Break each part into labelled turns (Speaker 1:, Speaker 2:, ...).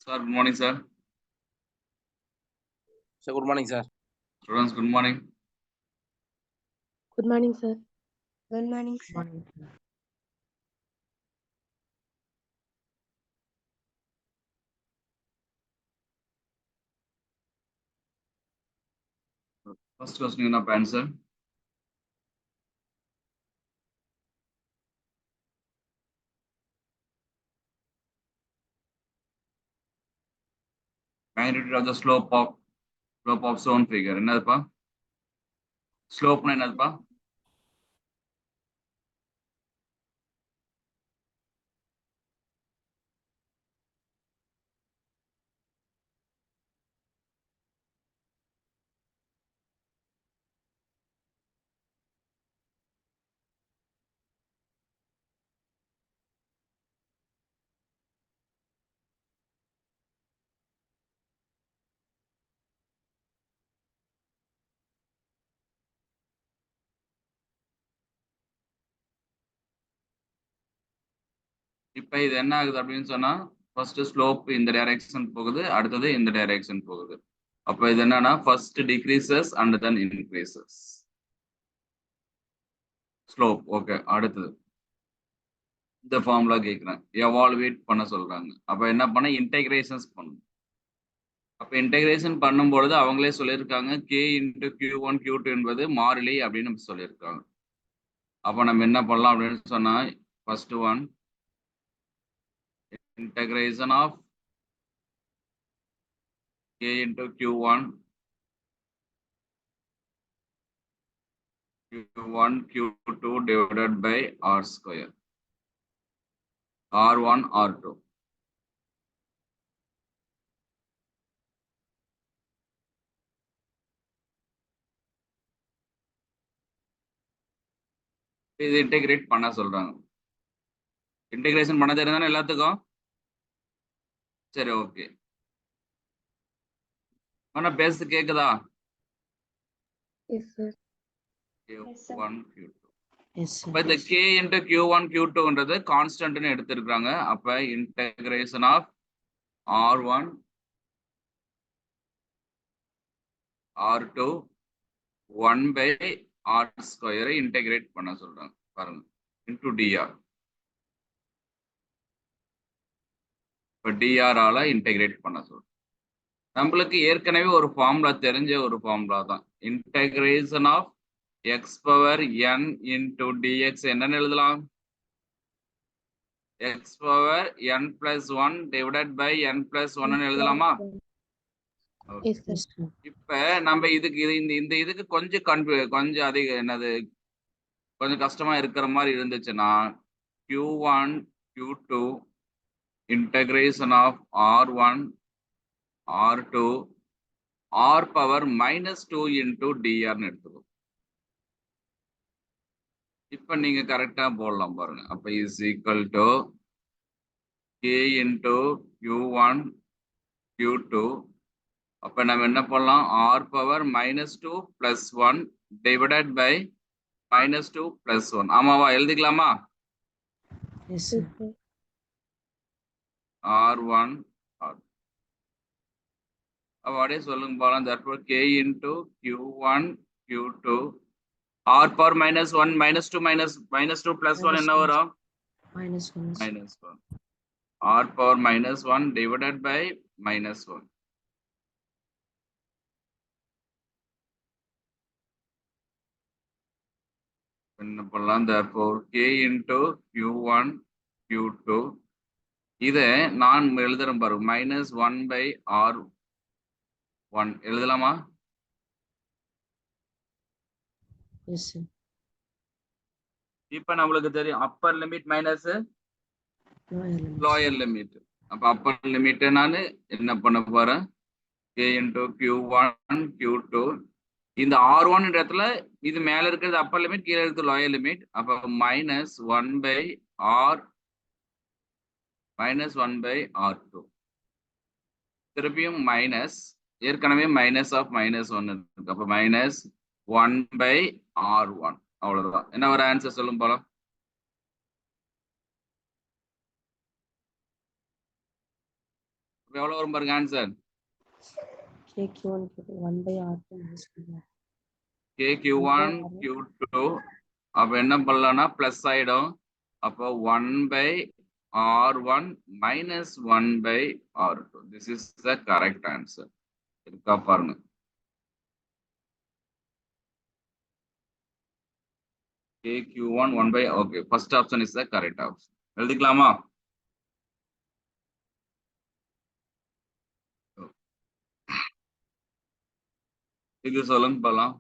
Speaker 1: Sir, good morning, sir.
Speaker 2: Sir, good morning, sir.
Speaker 1: Students, good morning.
Speaker 3: Good morning, sir.
Speaker 4: Good morning, sir.
Speaker 1: First question of answer. Magnitude of the slope of zone figure. என்னதுப்பா? Slope னா என்னதுப்பா? இப்போ இது என்ன ஆகுது அப்படின்னு சொன்னா first slope இந்த டைரக்ஷன் போகுது, அடுத்தது இந்த டைரக்ஷன் போகுது. அப்போ இது என்னன்னா first decreases and then increases. Slope okay. அடுத்தது இந்த ஃபார்முலா கேட்குறேன், எவால்வேட் பண்ண சொல்றாங்க. அப்போ என்ன பண்ண இன்டெகிரேஷன்ஸ் பண்ணணும். அப்போ இன்டெகிரேஷன் பண்ணும்பொழுது அவங்களே சொல்லியிருக்காங்க கே இன்ட்டு Q1 Q2 என்பது மாறிலி அப்படின்னு நம்ம சொல்லியிருக்காங்க. அப்போ நம்ம என்ன பண்ணலாம் அப்படின்னு சொன்னா first one integration of k into q1 q2 divided by r square r1 r2. இது இன்டெகிரேட் பண்ண சொல்றாங்க. இன்டெகிரேஷன் பண்ண தெரியுதானே எல்லாத்துக்கும்? சரி, ஓகே. ஆனா பேச கேக்குதா?
Speaker 3: Yes, sir.
Speaker 1: Q1 Q2. அப்ப இந்த k into Q1 Q2ன்றது கான்ஸ்டன்ட்னு எடுத்திருக்காங்க. அப்ப integration of r1 r2 1 by r ஸ்கொயரை இன்டெகிரேட் பண்ண சொல்றாங்க. பாருங்க இன்டு dr. இப்போ dr ஆல இன்டெகிரேட் பண்ண சொல்றோம். நம்மளுக்கு ஏற்கனவே ஒரு ஃபார்முலா தெரிஞ்ச ஒரு ஃபார்முலா தான். Integration of x power n into dx என்னன்னு எழுதலாம்? x power n plus 1 divided by n plus 1 எழுதலாமா?
Speaker 3: Yes, sir.
Speaker 1: இப்ப நம்ம இதுக்கு இந்த இதுக்கு கொஞ்சம் அதிக என்னது கொஞ்சம் கஷ்டமா இருக்கிற மாதிரி இருந்துச்சுன்னா Q1 Q2 integration of R1 R2 R power minus 2 into dr ன்னு எடுத்துக்கோ. இப்ப நீங்க கரெக்டா போடலாம் பாருங்க. அப்ப is equal to k into Q1 Q2. அப்ப நம்ம என்ன பண்ணலாம்? R power minus 2 plus 1 divided by minus 2 plus 1. ஆமாவா? எழுதிக்கலாமா?
Speaker 3: Yes, sir.
Speaker 1: R1 R2. அப்படியே சொல்லுங்க போலாம். therefore k into Q1 Q2 r power minus 1 minus 2 minus 2 plus 1 என்ன வரும்?
Speaker 3: Minus 1.
Speaker 1: Minus 1. R power minus 1 divided by minus 1. என்ன பண்ணலாம்? therefore k into Q1 Q2 இதை நான் எழுதுறேன் பாருங்க. minus 1 by R1 எழுதலாமா?
Speaker 3: Yes, sir.
Speaker 1: இப்ப நம்மளுக்கு தெரியும் upper limit minus lower limit. அப்ப அப்பர் லிமிட் நான் என்ன பண்ண போறேன்? k into Q1 Q2 இந்த R1 இடத்துல இது மேல இருக்கிறது அப்பர் லிமிட், கீழே இருக்கிறது லோயர் லிமிட். அப்ப minus 1 by R2 திருப்பியும் மைனஸ், ஏற்கனவே மைனஸ் ஆஃப் மைனஸ் 1 இருக்கு. அப்ப minus 1 by R1. அவ்வளவுதான். என்ன ஒரு ஆன்சர் சொல்லும் போலாம்? எவ்வளவு வரும் பாருங்க answer.
Speaker 3: KQ1 Q2 1 by R2 minus 1
Speaker 1: KQ1 Q2 அப்ப என்ன பண்ணலாம்னா பிளஸ் ஆயிடும். அப்போ 1 by R1 minus 1 by R2. This is the correct answer. இருக்கா பாருங்க. KQ1 1 by, okay, first option is the correct option. எழுதிக்கலாமா? இது சொல்லுங்க பார்க்கலாம்.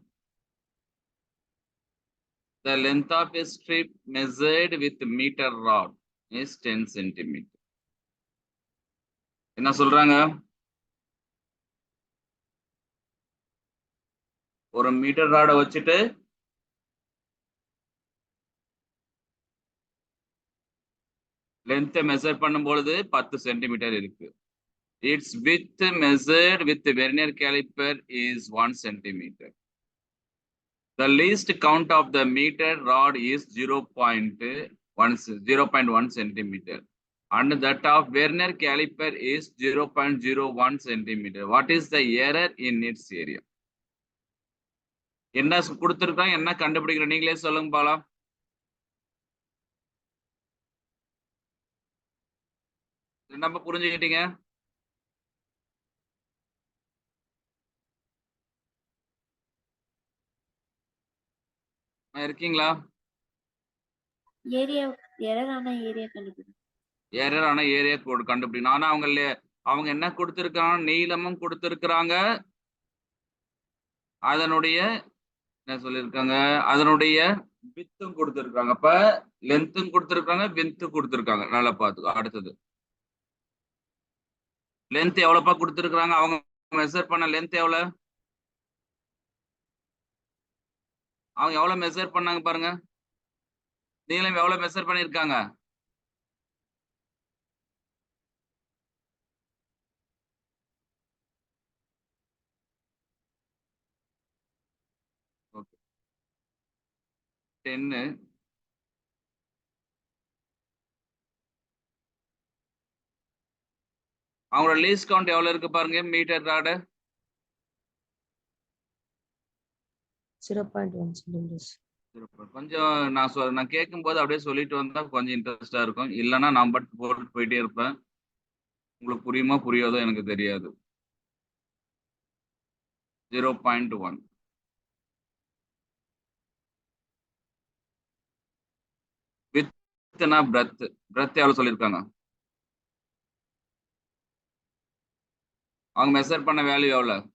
Speaker 1: The length of a strip measured with meter rod is 10 centimeter. என்ன சொல்றாங்க? ஒரு மீட்டர் ராட வச்சுட்டு length measure பண்ணும்போது 10 சென்டிமீட்டர் இருக்கு. Its width measured with vernier caliper is 1 centimeter. The least count of the meter rod is 0.1 centimeter. And that of vernier caliper is 0.01 centimeter. What is the error in its area? என்ன கொடுத்திருக்காங்க, என்ன கண்டுபிடிக்கிற நீங்களே சொல்லுங்க பாலாம். நம்ம புரிஞ்சுக்கிட்டீங்க? இருக்கீங்களா?
Speaker 2: Error ஆன ஏரியா
Speaker 1: கோட் கண்டுபிடிக்கணும். ஆனா அவங்க என்ன கொடுத்திருக்காங்க, நீளமும் கொடுத்திருக்கிறாங்க, அதனுடைய என்ன சொல்லியிருக்காங்க, அதனுடைய வித்தும் கொடுத்திருக்காங்க. அப்ப லென்த்தும் கொடுத்திருக்காங்க, வித்து கொடுத்திருக்காங்க. நல்லா பார்த்து. அடுத்தது லென்த் எவ்வளவுப்பா கொடுத்திருக்காங்க, அவங்க மெஷர் பண்ண லென்த் எவ்வளவு, அவங்க எவ்வளவு மெஷர் பண்ணாங்க பாருங்க. நீளம் எவ்வளவு மெஷர் பண்ணிருக்காங்க? ஓகே 10. அவங்களோட லீஸ்ட் கவுண்ட் எவ்வளவு இருக்கு பாருங்க மீட்டர் ராடு.
Speaker 3: 0.1 centimeters.
Speaker 1: கொஞ்சம் நான் கேட்கும் போது அப்படியே சொல்லிட்டு வந்தா கொஞ்சம் இன்ட்ரெஸ்டா இருக்கும். இல்லைன்னா நான் போட்டு போயிட்டே இருப்பேன். உங்களுக்கு புரியுமா புரியாதோ எனக்கு தெரியாது. 0.1. வித்னா பிரெத் எவ்வளவு சொல்லியிருக்காங்க? அவங்க மெஷர் பண்ண வேல்யூ எவ்வளவு?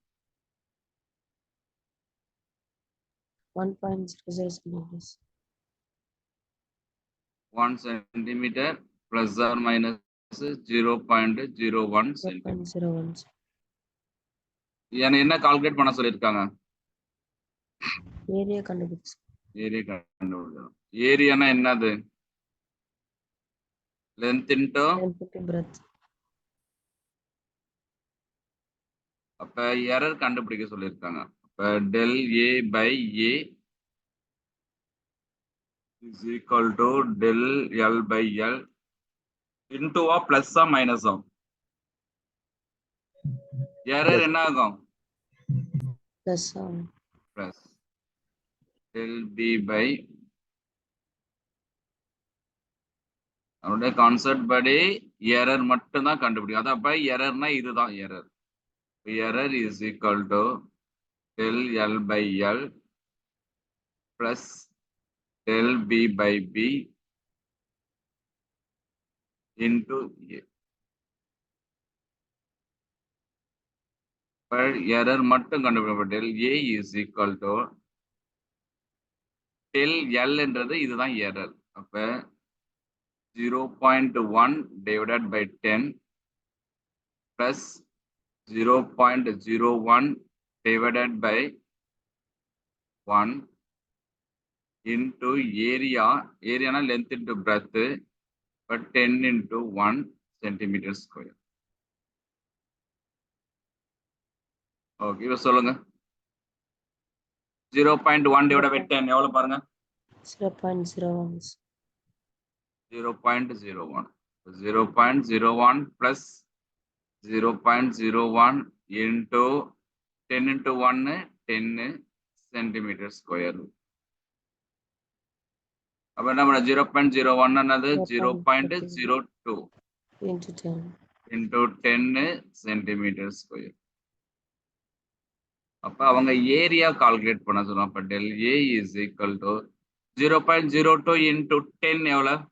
Speaker 3: 1.00 centimeters.
Speaker 1: 1 centimeter plus or minus 0.01 centimeter.
Speaker 3: 0.01.
Speaker 1: என்ன கால்குலேட் பண்ண சொல்லியிருக்காங்க?
Speaker 3: ஏரியா கண்டுபிடிச்சு.
Speaker 1: ஏரியானா என்னது? length into
Speaker 3: breadth.
Speaker 1: அப்ப எரர் கண்டுபிடிக்க சொல்லியிருக்காங்க. அப்ப del A by A is equal to del L by L into a plus or minus ஆகும். எரர் என்ன ஆகும்?
Speaker 3: Plus ஆகும்.
Speaker 1: Plus del B by, அவருடைய கான்செப்ட் படி எரர் மட்டும் தான் கண்டுபிடிக்கும். அதான் அப்ப எரர்னா இதுதான் error. Error is equal to del L by L plus del B by B into A. Error மட்டும் கண்டுபிடிப்போம். del A is equal to del L என்றது இதுதான் error. அப்ப 0.1 divided by 10 plus 0.01 divided by 1 into area na length into breadth, but 10 into 1 centimeter square. Okay, இவ சொல்லுங்க. 0.1 divided by 10 எவ்வளவு பாருங்க?
Speaker 3: 0.01.
Speaker 1: 0.01. 0.01 plus 0.01 into 10 into 1 10 centimeter square. அப்ப என்ன பண்ண 0.01 என்னது 0.02
Speaker 3: into 10.
Speaker 1: into 10 centimeter square. அப்ப அவங்க ஏரியா கால்குலேட் பண்ண சொன்னோம். அப்ப del A is equal to 0.02 into 10 எவ்வளவு?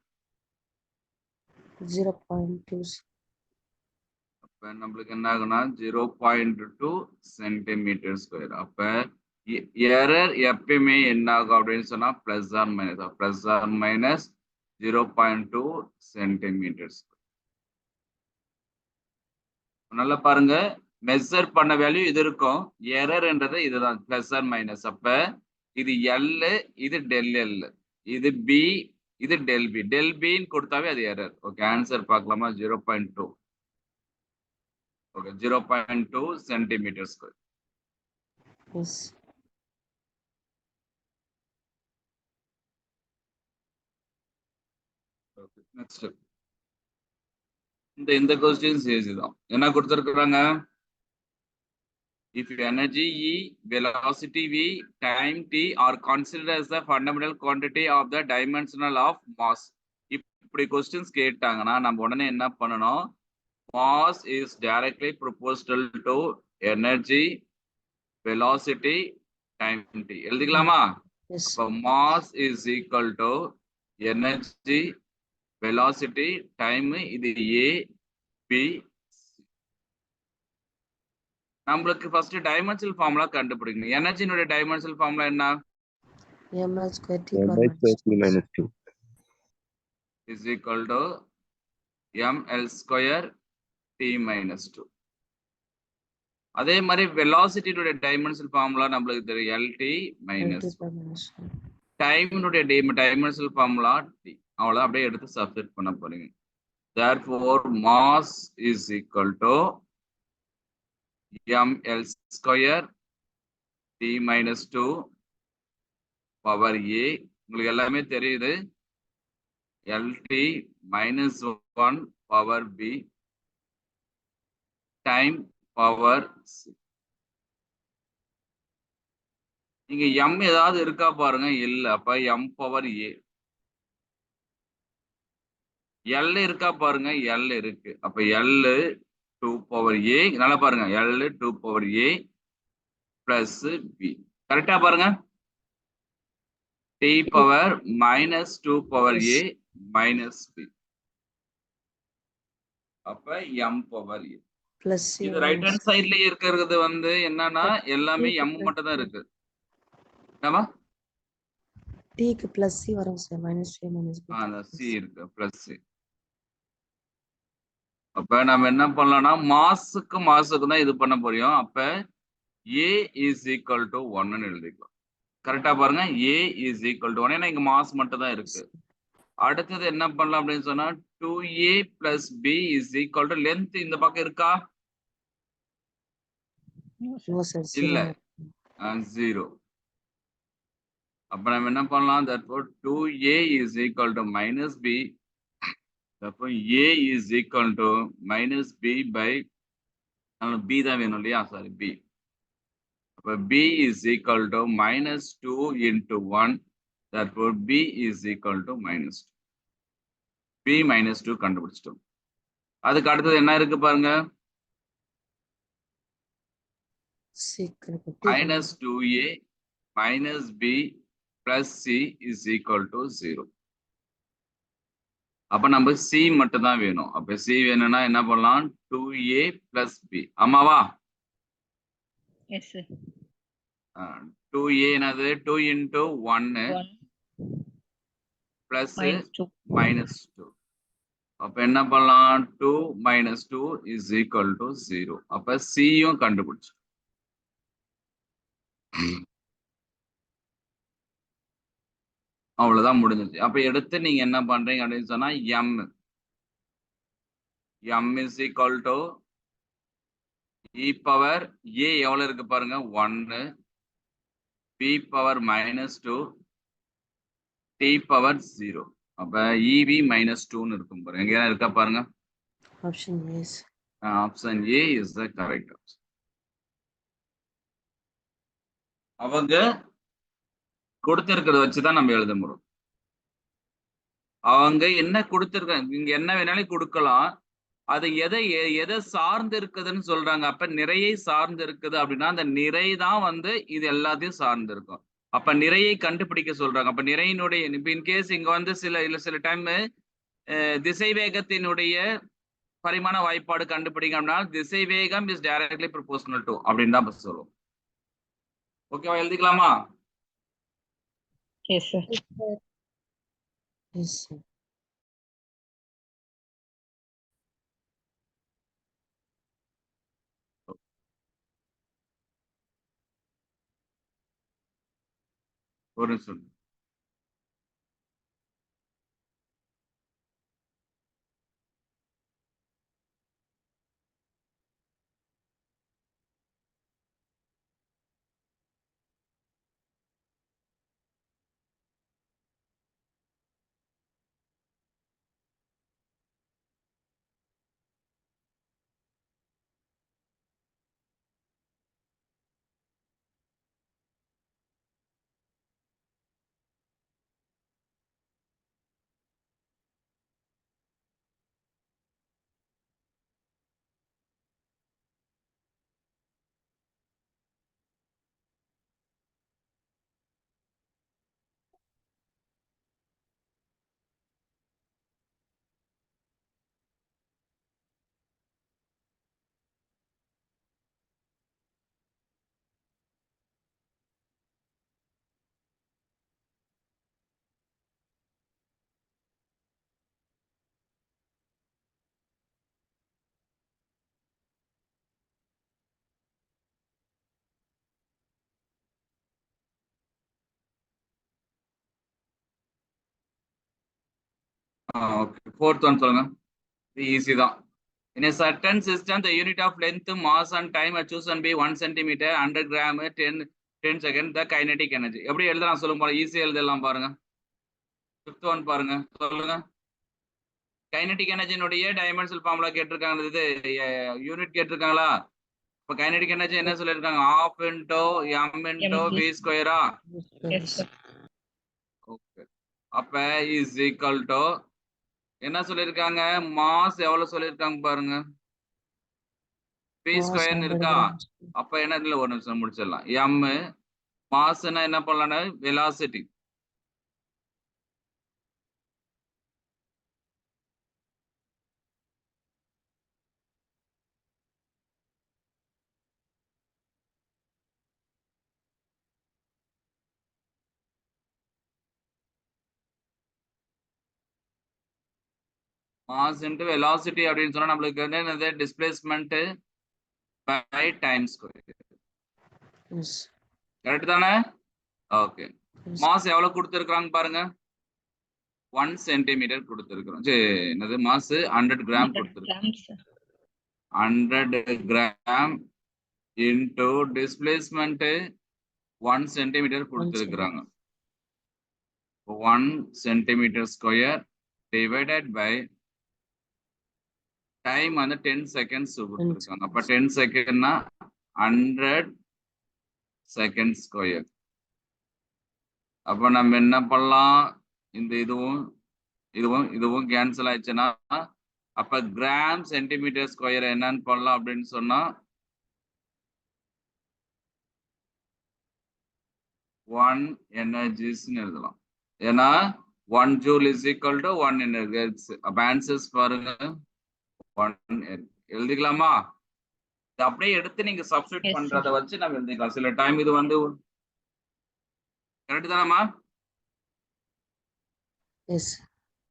Speaker 3: 0.2.
Speaker 1: அப்ப நம்மளுக்கு என்ன ஆகுனா 0.2 centimeter square. அப்ப எரர் எப்பயுமே என்ன ஆகும் அப்படின்னு சொன்னா plus or minus, plus or minus 0.2 centimeter square. நல்லா பாருங்க, மெஷர் பண்ண வேல்யூ இது இருக்கும், எரர்ன்றது இதுதான் பிளஸ் ஆர் மைனஸ். அப்ப இது எல், இது டெல் எல், இது பி, இது டெல் பி. டெல் பின்னு கொடுத்தாவே அது எரர். ஓகே, ஆன்சர் பார்க்கலாமா? 0.2. Okay, 0.2 centimeter square.
Speaker 3: Yes.
Speaker 1: Okay, next இந்த क्वेश्चंस இதுதான். என்ன கொடுத்திருக்காங்க? If energy E, velocity V, time T are considered as the fundamental quantity of the dimensional of mass. இப்படி questions கேட்டாங்கன்னா நம்ம உடனே என்ன பண்ணணும்? Mass is directly proportional to energy, velocity, time T. எழுதிக்கலாமா?
Speaker 3: Yes.
Speaker 1: அப்ப mass is equal to energy, velocity, time. இது A, B. நம்மளுக்கு first dimensional formula கண்டுபிடிக்கணும். எனர்ஜினுடைய டைமென்ஷனல் ஃபார்முலா என்ன?
Speaker 3: ml square T
Speaker 2: m
Speaker 3: power
Speaker 2: by square T minus 2
Speaker 1: is equal to ml square T minus 2. அதே மாதிரி வெலாசிட்டியுடைய dimensional formula நம்மளுக்கு தெரியும், LT minus. டைமினுடைய dimensional formula T. அவ்வளவுதான், அப்படியே எடுத்து சப்ஸ்டிட் பண்ண போறீங்க. Therefore mass is equal to ml square T minus 2 power A. உங்களுக்கு எல்லாமே தெரியுது. LT minus 1 power B time power C. இங்க m ஏதாவது இருக்கா பாருங்க, இல்ல. அப்ப m power A. L இருக்கா பாருங்க, L இருக்கு. அப்ப L 2 power A. நல்லா பாருங்க, L 2 power A plus B. கரெக்டா பாருங்க. T power minus 2 power A minus B. அப்ப m power A.
Speaker 3: plus C.
Speaker 1: இது ரைட் ஹேண்ட் சைடுல இருக்கிறது வந்து என்னன்னா எல்லாமே m மட்டும் தான் இருக்கு. என்னமா?
Speaker 3: T க்கு plus C வரும் சார், minus 3 minus B.
Speaker 1: அந்த C இருக்கு, plus C. அப்ப நம்ம என்ன பண்ணலாம்னா மாஸுக்கு தான் இது பண்ண போறோம். அப்ப A is equal to 1 ன்னு எழுதிக்கலாம். கரெக்டா பாருங்க, A is equal to 1. ஏன்னா இங்க மாஸ் மட்டும் தான் இருக்கு. அடுத்தது என்ன பண்ணலாம் அப்படின்னு சொன்னா 2A plus B is equal to length இந்த பக்கம் இருக்கா?
Speaker 3: No sir,
Speaker 1: இல்ல,
Speaker 3: 0.
Speaker 1: 0. அப்ப நம்ம என்ன பண்ணலாம்? therefore 2A is equal to minus B. therefore A is equal to minus B by B தான் வேணும் இல்லையா? Sorry, B. அப்ப B is equal to minus 2 into 1. therefore B is equal to minus 2. B minus 2 கண்டுபிடிச்சிட்டோம். அதுக்கு அடுத்தது என்ன இருக்கு பாருங்க, minus 2A minus B plus C is equal to 0. அப்ப நம்ம C மட்டும் தான் வேணும். அப்ப C வேணும்னா என்ன பண்ணலாம்? 2A plus B. ஆமாவா?
Speaker 5: Yes sir.
Speaker 1: 2A என்னது? 2 into 1 plus minus 2. அப்ப என்ன பண்ணலாம்? 2 minus 2 is equal to 0. அப்ப C யும் கண்டுபிடிச்சு. அவ்வளவுதான், முடிஞ்சிச்சு. அப்ப எடுத்து நீங்க என்ன பண்றீங்க அப்படின்னு சொன்னா m is equal to e power A எவ்வளவு இருக்கு பாருங்க, 1, b power minus 2, t power 0. அப்ப EV minus 2 ன்னு இருக்கும் பாருங்க. எங்க இருக்கா பாருங்க.
Speaker 3: Option yes.
Speaker 1: Option A is the correct option. அவங்க கொடுத்திருக்கிறத வச்சுதான் நம்ம எழுத முடியும். அவங்க என்ன கொடுத்திருக்காங்க, இங்க என்ன வேணாலும் கொடுக்கலாம். அது எதை சார்ந்து இருக்குதுன்னு சொல்றாங்க. அப்ப நிறையை சார்ந்து இருக்குது அப்படின்னா அந்த நிறை தான் வந்து இது எல்லாத்தையும் சார்ந்து இருக்கும். அப்ப நிறையை கண்டுபிடிக்க சொல்றாங்க. அப்ப நிறையினுடைய இப்ப இன்கேஸ் இங்க வந்து சில டைம் திசை வேகத்தினுடைய பரிமாண வாய்ப்பாடு கண்டுபிடிங்க அப்படின்னா திசை வேகம் இஸ் டைரக்ட்லி ப்ரொபோஷனல் டு அப்படின்னு தான் சொல்லுவோம். ஓகேவா, எழுதிக்கலாமா?
Speaker 5: Yes, sir.
Speaker 3: Yes, sir.
Speaker 1: ஒரு நிமிஷம். ஓகே, ஃபோர்த் ஒன் சொல்லுங்க. இது ஈஸி தான். In a certain system, the unit of length, mass and time are chosen be 1 centimeter, 100 gram, 10 second, the kinetic energy. எப்படி எழுதலாம் சொல்லுங்க பாருங்க, ஈஸியா எழுதலாம் பாருங்க. ஃபிஃப்த் ஒன் பாருங்க, சொல்லுங்க. கைனடிக் எனர்ஜினுடைய டைமென்ஷனல் ஃபார்முலா கேட்டிருக்காங்க, இது யூனிட் கேட்டிருக்காங்களா? இப்போ கைனடிக் எனர்ஜி என்ன சொல்லியிருக்காங்க? ½ into m into v ஸ்கொயரா?
Speaker 5: Yes, sir.
Speaker 1: Okay, அப்ப இஸ் ஈக்குவல் டு என்ன சொல்லியிருக்காங்க? மாஸ் எவ்வளவு சொல்லியிருக்காங்க பாருங்க, பி
Speaker 3: Mass
Speaker 1: ஸ்கொயர்னு
Speaker 3: 100
Speaker 1: இருக்கா?
Speaker 3: grams.
Speaker 1: அப்ப என்ன, இல்ல ஒரு நிமிஷம் முடிச்சிடலாம். எம் மாஸ்னா என்ன பண்ணலாம்னா வெலாசிட்டி. மாஸ் இன்டு வெலாசிட்டி அப்படின்னு சொன்னா நம்மளுக்கு வந்து என்னது? Displacement by time square.
Speaker 3: Yes.
Speaker 1: Correct தானே? Okay,
Speaker 3: Yes.
Speaker 1: மாஸ் எவ்வளவு கொடுத்துருக்காங்க பாருங்க, 1 சென்டிமீட்டர் கொடுத்துருக்கோம். சரி, என்னது மாஸ் 100 கிராம்
Speaker 5: 100
Speaker 1: கொடுத்துருக்கோம்.
Speaker 5: grams, sir.
Speaker 1: 100 gram into displacement 1 centimetre கொடுத்துருக்காங்க. 1 centimetre square divided by time வந்து 10 செகண்ட்ஸ் கொடுத்துருக்காங்க. அப்ப 10 செகண்ட்னா 100 செகண்ட் ஸ்கொயர். அப்ப நம்ம என்ன பண்ணலாம், இந்த இதுவும் கேன்சல் ஆயிடுச்சுன்னா அப்ப கிராம் சென்டிமீட்டர் ஸ்கொயர் என்னன்னு பண்ணலாம் அப்படின்னு சொன்னா 1 energiesன்னு எழுதலாம். ஏன்னா 1 joule is equal to 1 energy. அப்ப ஆன்சர்ஸ் பாருங்க 1 எழுதிக்கலாமா? அப்படியே எடுத்து நீங்க சப்ஸ்டிட்
Speaker 5: Yes,
Speaker 1: பண்றத
Speaker 5: sir.
Speaker 1: வச்சு நம்ம எழுதிக்கலாம். சில டைம் இது வந்து கரெக்ட் தானமா?
Speaker 3: Yes.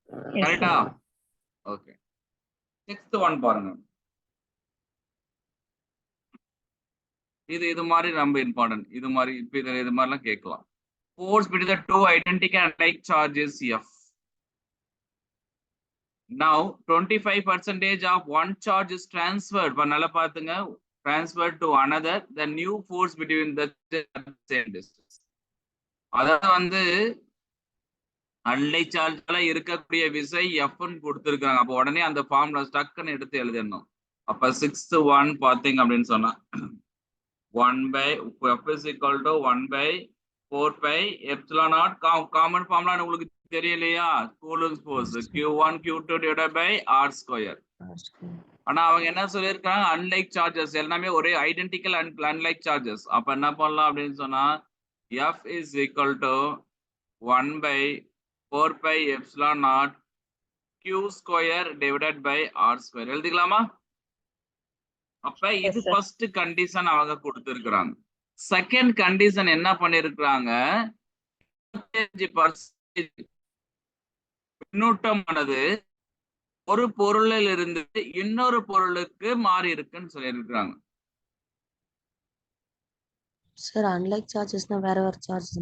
Speaker 5: Yes,
Speaker 1: கரெக்டா?
Speaker 5: sir.
Speaker 1: ஓகே, 6th ஒன் பாருங்க. இது மாதிரி ரொம்ப இம்பார்ட்டன்ட். இது மாதிரி இப்ப இது மாதிரிலாம் கேட்கலாம். Force between the two identical and like charges F. Now 25% of one charge is transferred. நல்லா பாத்துங்க, transferred to another. The new force between the same distance. அதாவது வந்து அன்லை சார்ஜ்ல இருக்கக்கூடிய விசை F ன்னு கொடுத்திருக்காங்க. அப்போ உடனே அந்த ஃபார்முலா ஸ்டக்குன்னு எடுத்து எழுதிடணும். அப்ப 6th 1 பாத்தீங்க அப்படின்னு சொன்னா 1 by f is equal to 1 by 4 pi epsilon naught common formula உங்களுக்கு தெரியலையா? Coulomb's force q1 q2 divided by r square. ஆனா அவங்க என்ன சொல்லியிருக்காங்க, அன்லைக் சார்ஜஸ் எல்லாமே ஒரே ஐடென்டிக்கல் அன்லைக் சார்ஜஸ். அப்ப என்ன பண்ணலாம் அப்படின்னு சொன்னா f is equal to 1 by 4 pi epsilon naught q square divided by r square எழுதிக்கலாமா? அப்ப இது
Speaker 5: Yes, sir.
Speaker 1: ஃபர்ஸ்ட் கண்டிஷன் அவங்க கொடுத்திருக்கிறாங்க. செகண்ட் கண்டிஷன் என்ன பண்ணிருக்கிறாங்க, 25% மின்னூட்டமானது ஒரு பொருளில் இருந்து இன்னொரு பொருளுக்கு மாறி இருக்குன்னு சொல்லியிருக்கிறாங்க.
Speaker 3: சார் அன்லைக் சார்ஜஸ்னா வேற வேற சார்ஜஸ்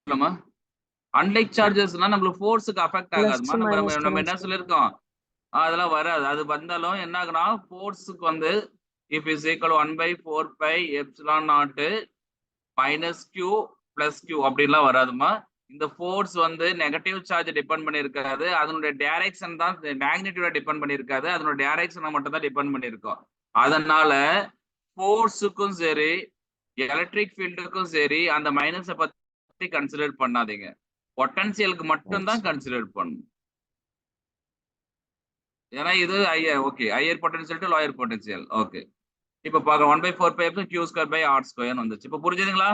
Speaker 1: இல்லம்மா, அன்லைக் சார்ஜஸ்னா நம்மளுக்கு ஃபோர்ஸுக்கு அஃபெக்ட் ஆகாதுமா. நம்ம என்ன சொல்லியிருக்கோம், அதெல்லாம் வராது. அது வந்தாலும் என்ன ஆகுனா ஃபோர்ஸுக்கு வந்து if is equal 1 by 4 pi epsilon naught minus q plus q அப்படிலாம் வராதுமா. இந்த ஃபோர்ஸ் வந்து நெகட்டிவ் சார்ஜ் டிபெண்ட் பண்ணியிருக்காது, அதனுடைய டைரக்ஷன் தான் மேக்னிடியூட டிபெண்ட் பண்ணியிருக்காது, அதனுடைய டைரக்ஷனை மட்டும் தான் டிபெண்ட் பண்ணியிருக்கோம். அதனால ஃபோர்ஸுக்கும் சரி எலக்ட்ரிக் ஃபீல்டுக்கும் சரி அந்த மைனஸை பத்தி கன்சிடர் பண்ணாதீங்க, பொட்டன்சியலுக்கு மட்டும் தான் கன்சிடர் பண்ணணும். ஏன்னா இது okay higher potential to lower potential. Okay, இப்போ பார்க்க 1 by 4 pi q square by r square வந்துச்சு. இப்போ புரிஞ்சுதுங்களா?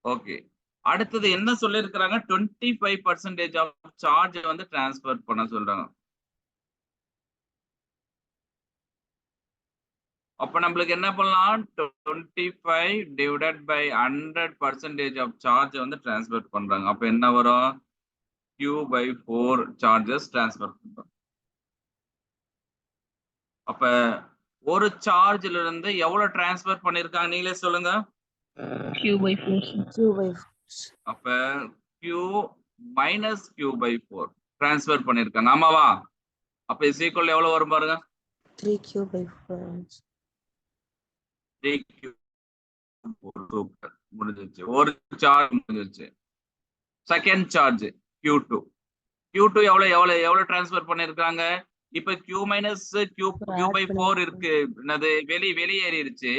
Speaker 1: ஓகே, அடுத்தது என்ன சொல்லியிருக்கிறாங்க, 25% ஆஃப் சார்ஜ் வந்து டிரான்ஸ்ஃபர் பண்ண சொல்றாங்க. அப்ப நம்மளுக்கு என்ன பண்ணலாம், 25 டிவைடட் பை 100% ஆஃப் சார்ஜ் வந்து டிரான்ஸ்ஃபர் பண்றாங்க. அப்ப என்ன வரும், q by 4 சார்ஜஸ் டிரான்ஸ்ஃபர் பண்றோம். அப்ப ஒரு சார்ஜ்ல இருந்து எவ்வளவு டிரான்ஸ்ஃபர் பண்ணிருக்காங்க நீங்களே சொல்லுங்க.
Speaker 5: Q by 4.
Speaker 1: அப்ப q minus q by 4 transfer பண்ணிருக்காங்க, ஆமாவா? அப்ப இஸ் ஈக்குவல் எவ்வளவு வரும் பாருங்க,
Speaker 3: 3q by 4.
Speaker 1: 3q. முடிஞ்சிருச்சு, ஒரு சார்ஜ் முடிஞ்சிருச்சு. செகண்ட் சார்ஜ் q2 எவ்வளவு டிரான்ஸ்ஃபர் பண்ணிருக்காங்க. இப்ப q minus q by 4 இருக்கு, என்னது வெளியேறிடுச்சு.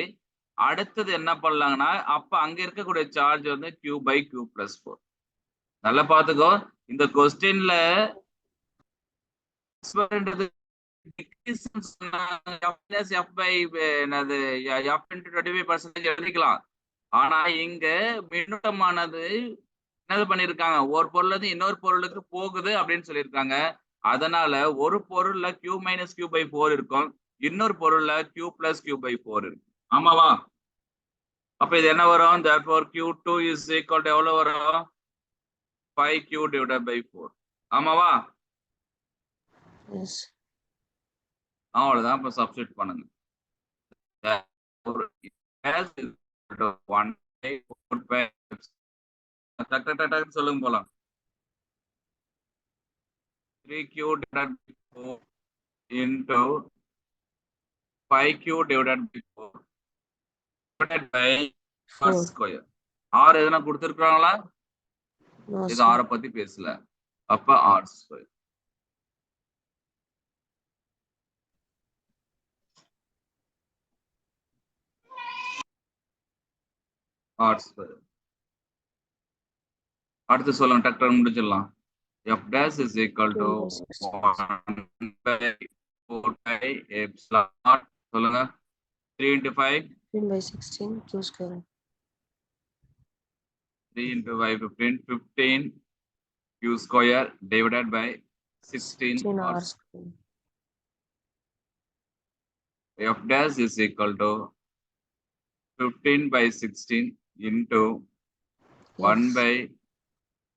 Speaker 1: அடுத்தது என்ன பண்ணலாங்கன்னா, அப்ப அங்க இருக்கக்கூடிய சார்ஜ் வந்து q by q plus 4. நல்லா பாத்துக்கோ, இந்த கொஸ்டின்ல எழுதிக்கலாம். ஆனா இங்க மின்னூட்டமானது என்னது பண்ணிருக்காங்க, ஒரு பொருள் இருந்து இன்னொரு பொருளுக்கு போகுது அப்படின்னு சொல்லியிருக்காங்க. அதனால ஒரு பொருள்ல q minus q by 4 இருக்கும், இன்னொரு பொருள்ல q plus q by 4 இருக்கும், ஆமாவா? அப்ப இது என்ன வரும், therefore q2 is equal to எவ்வளவு வரும், 5q divided by 4, ஆமாவா?
Speaker 3: Yes.
Speaker 1: அவ்வளவுதான். இப்ப சப்ஸ்டிட் பண்ணுங்க. 1 by 4 by சொல்லுங்க போலாம். 3q divided by 4 into 5q divided by 4 divided by r square. r எதனா கொடுத்திருக்காங்களா?
Speaker 3: No,
Speaker 1: இது
Speaker 3: sir.
Speaker 1: r பத்தி பேசல. அப்ப r square. r square. அடுத்து சொல்லுங்க, டக்டர் முடிச்சிடலாம். f dash is equal to 1 by 4 pi epsilon naught. சொல்லுங்க, 3 into 5
Speaker 3: 15 by 16 q square.
Speaker 1: 3 into 5 15 15 q square divided by 16 r
Speaker 3: r
Speaker 1: square.
Speaker 3: square.
Speaker 1: f dash is equal to 15 by 16 into 1
Speaker 3: Yes.
Speaker 1: by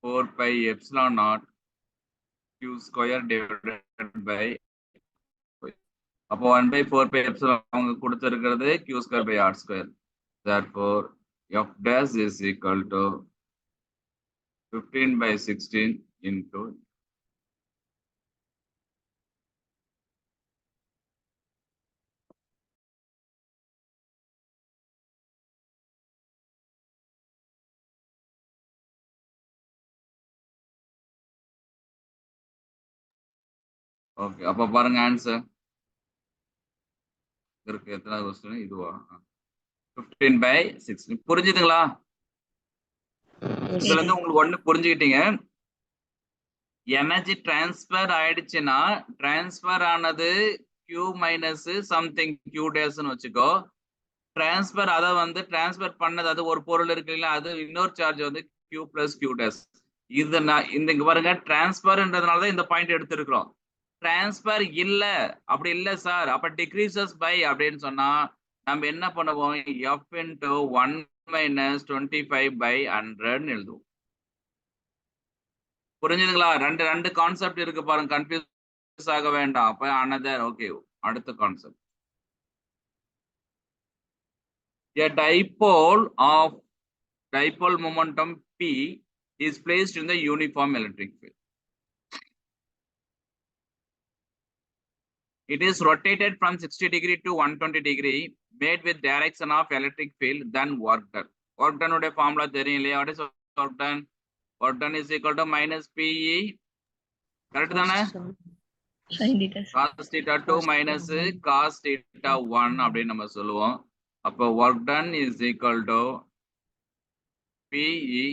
Speaker 1: 4 pi epsilon naught q square divided by, அப்போ 1 by 4 pi epsilon அவங்க கொடுத்திருக்கிறது q square by r square. Therefore f dash is equal to 15 by 16 into okay, அப்ப பாருங்க answer இருக்கு. எத்தனாவது question இதுவா? 15/16. புரிஞ்சுதுங்களா?
Speaker 3: Yes,
Speaker 1: இதுல
Speaker 3: sir.
Speaker 1: இருந்து உங்களுக்கு ஒண்ணு புரிஞ்சுக்கிட்டீங்க. எனர்ஜி டிரான்ஸ்பர் ஆயிடுச்சுன்னா டிரான்ஸ்பர் ஆனது Q மைனஸ் சம்திங் Q டேஸ்ன்னு வச்சுக்கோ. டிரான்ஸ்பர் அதை வந்து டிரான்ஸ்பர் பண்ணது, அது ஒரு பொருள் இருக்கு இல்ல, அது இன்னொரு சார்ஜ் வந்து Q பிளஸ் Q டேஸ். இது நான் இந்த இங்க பாருங்க, டிரான்ஸ்பர்ன்றதுனால தான் இந்த பாயிண்ட் எடுத்திருக்கிறோம். டிரான்ஸ்பர் இல்ல, அப்படி இல்ல சார், அப்ப டிக்ரீசஸ் பை அப்படின்னு சொன்னா நம்ம என்ன பண்ணுவோம்? F into 1 minus 25/100 எழுதுவோம். புரிஞ்சுதுங்களா? ரெண்டு கான்செப்ட் இருக்கு பாருங்க, கன்ஃபியூஸ் ஆக வேண்டாம். அப்ப another. ஓகே, அடுத்த concept. A dipole momentum P is placed in the uniform electric field. It is rotated from 60 degree to 120 degree, made with direction of electric field, then work done. Work done உடைய formula தெரியும் இல்லையா? What is work done? Work done is equal to minus PE. Correct தானே?
Speaker 5: Sin theta.
Speaker 1: Cos theta 2 minus cos theta 1 அப்படின்னு நம்ம சொல்லுவோம். அப்போ work done is equal to PE.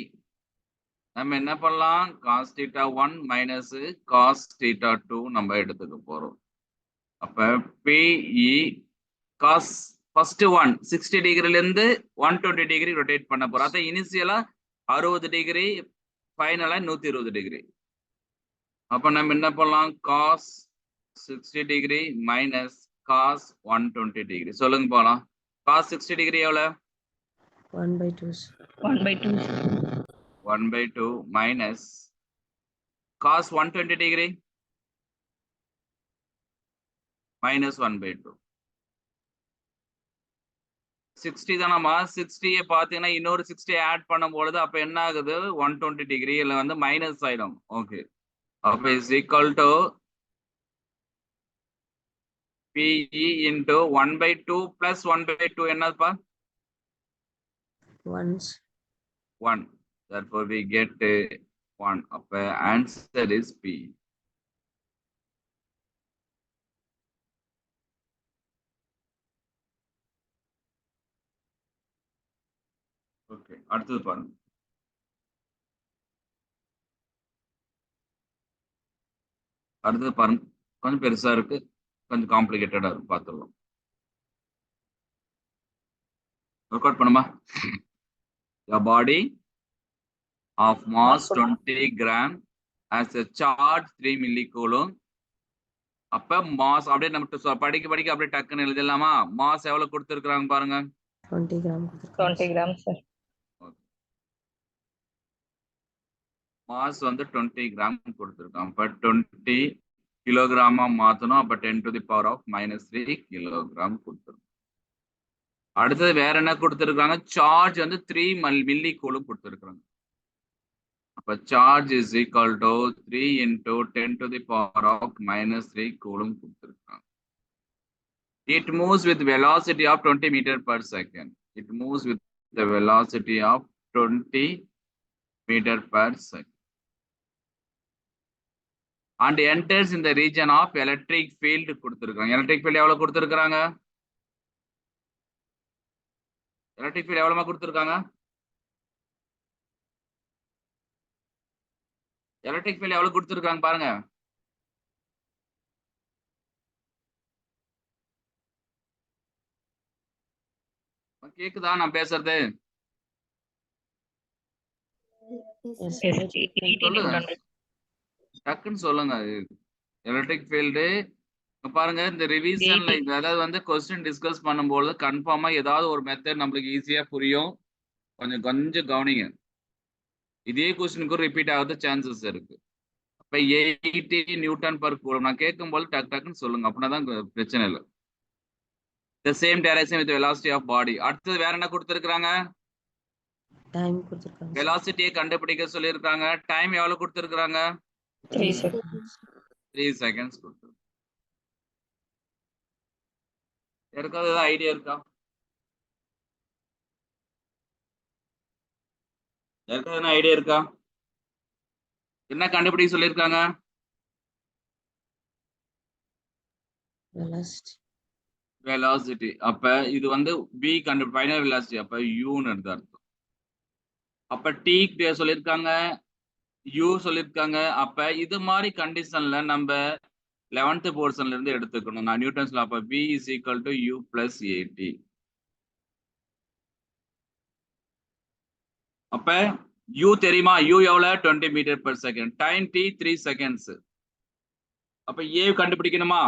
Speaker 1: நம்ம என்ன பண்ணலாம்? cos theta 1 minus cos theta 2 நம்ம எடுத்துக்க போறோம். அப்ப PE cos first one 60 டிகிரில இருந்து 120 டிகிரி ரொட்டேட் பண்ண போறோம். அத இனிஷியலா 60 டிகிரி, ஃபைனலா 120 டிகிரி. அப்ப நம்ம என்ன பண்ணலாம்? cos 60 degree minus cos 120 degree. சொல்லுங்க போலாம். cos 60 டிகிரி எவ்வளவு?
Speaker 3: 1/2.
Speaker 5: 1/2.
Speaker 1: 1/2 மைனஸ் cos 120 டிகிரி மைனஸ் 1/2. 60 தானம்மா? 60 பாத்தீங்கன்னா இன்னொரு 60 ஆட் பண்ணும் பொழுது அப்ப என்ன ஆகுது? 120 டிகிரி இல்ல வந்து மைனஸ் ஆயிடும். ஓகே, அப்ப is equal to PE into 1/2 plus 1/2 என்னப்பா?
Speaker 3: 1s.
Speaker 1: 1. Therefore we get 1. அப்ப answer is P. ஓகே, அடுத்தது பாருங்க. அடுத்தது பாருங்க, கொஞ்சம் பெருசா இருக்கு, கொஞ்சம் காம்ப்ளிகேட்டடா இருக்கு, பார்த்துடலாம். ஒர்க் அவுட் பண்ணுமா? A body of mass 20 gram has a charge 3 millicoulomb. அப்ப மாஸ் அப்படியே நம்ம படிக்க அப்படியே டக்குன்னு எழுதிடலாமா? மாஸ் எவ்வளவு கொடுத்துருக்காங்க பாருங்க.
Speaker 3: 20 gram.
Speaker 5: 20 grams, sir.
Speaker 1: மாஸ் வந்து 20 கிராம் கொடுத்துருக்கான். அப்ப 20 கிலோகிராமா மாத்தணும். அப்ப 10 to the power of -3 kilogram கொடுத்துருக்கோம். அடுத்தது வேற என்ன கொடுத்துருக்காங்க? சார்ஜ் வந்து 3 மில்லி கூலும் கொடுத்துருக்காங்க. அப்ப charge is equal to 3 into 10 to the power of -3 coulomb கொடுத்துருக்காங்க. It moves with velocity of 20 meter per second. It moves with the velocity of 20 meter per second. And enters in the region of electric field கொடுத்திருக்காங்க. Electric field எவ்வளவு கொடுத்திருக்காங்க? Electric field எவ்வளவு கொடுத்திருக்காங்க? Electric field எவ்வளவு கொடுத்திருக்காங்க பாருங்க. கேக்குதா நான் பேசுறது?
Speaker 3: Yes,
Speaker 5: Yes,
Speaker 3: sir.
Speaker 5: 1800.
Speaker 1: டக்குன்னு சொல்லுங்க. எலக்ட்ரிக் ஃபீல்டு பாருங்க, இந்த ரிவிஷன்ல அதாவது வந்து கொஸ்டின் டிஸ்கஸ் பண்ணும்போது கன்ஃபார்மா ஏதாவது ஒரு மெத்தட் நம்மளுக்கு ஈஸியா புரியும். கொஞ்சம் கவனிங்க. இதே கொஸ்டினுக்கு ரிப்பீட் ஆகுது சான்சஸ் இருக்கு. அப்ப 80 நியூட்டன் பர் கூலம் நான் கேட்கும்போது டக்குன்னு சொல்லுங்க, அப்படின்னா தான் பிரச்சனை இல்லை. The same direction with velocity of body. அடுத்தது வேற என்ன கொடுத்திருக்காங்க?
Speaker 3: டைம் கொடுத்திருக்காங்க.
Speaker 1: வெலாசிட்டியை கண்டுபிடிக்க சொல்லியிருக்காங்க. டைம் எவ்வளவு கொடுத்திருக்காங்க?
Speaker 5: 3 seconds.
Speaker 1: 3 seconds கொடுத்திருக்காங்க. யாருக்காவது ஏதாவது ஐடியா இருக்கா? யாருக்காவது என்ன ஐடியா இருக்கா? என்ன கண்டுபிடிக்க சொல்லியிருக்காங்க?
Speaker 3: velocity.
Speaker 1: வெலாசிட்டி. அப்ப இது வந்து b ஃபைனல் வெலாசிட்டி. அப்ப uன்னு எடுத்து அர்த்தம். அப்ப t சொல்லியிருக்காங்க, u சொல்லியிருக்காங்க. அப்ப இது மாதிரி கண்டிஷன்ல நம்ம 11th போர்ஷன்ல இருந்து எடுத்துக்கணும். நான் நியூட்டன்ஸ் லா. அப்ப b is equal to u plus at. அப்ப u தெரியுமா? u எவ்வளவு? 20 metre per second. Time t 3 seconds. அப்ப a கண்டுபிடிக்கணுமா?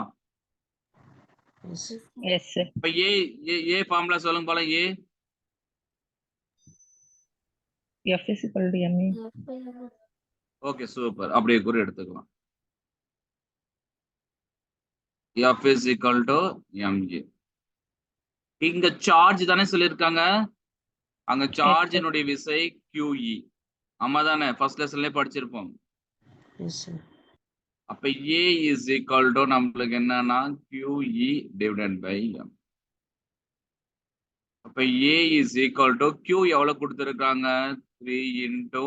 Speaker 3: Yes.
Speaker 5: Yes, sir.
Speaker 1: அப்ப a ஃபார்முலா சொல்லுங்க போல. a
Speaker 5: F is equal to MA.
Speaker 1: Okay super. அப்படியே கூட எடுத்துக்கலாம். f is equal to ma. இங்க சார்ஜ் தானே சொல்லியிருக்காங்க. அங்க சார்ஜினுடைய விசை qe. ஆமா தானே? ஃபர்ஸ்ட் லெசன்லயே படிச்சிருப்போம்.
Speaker 3: Yes, sir.
Speaker 1: அப்ப a is equal to நம்மளுக்கு என்னன்னா qe divided by m. அப்ப a is equal to q எவ்வளவு கொடுத்திருக்காங்க? 3 into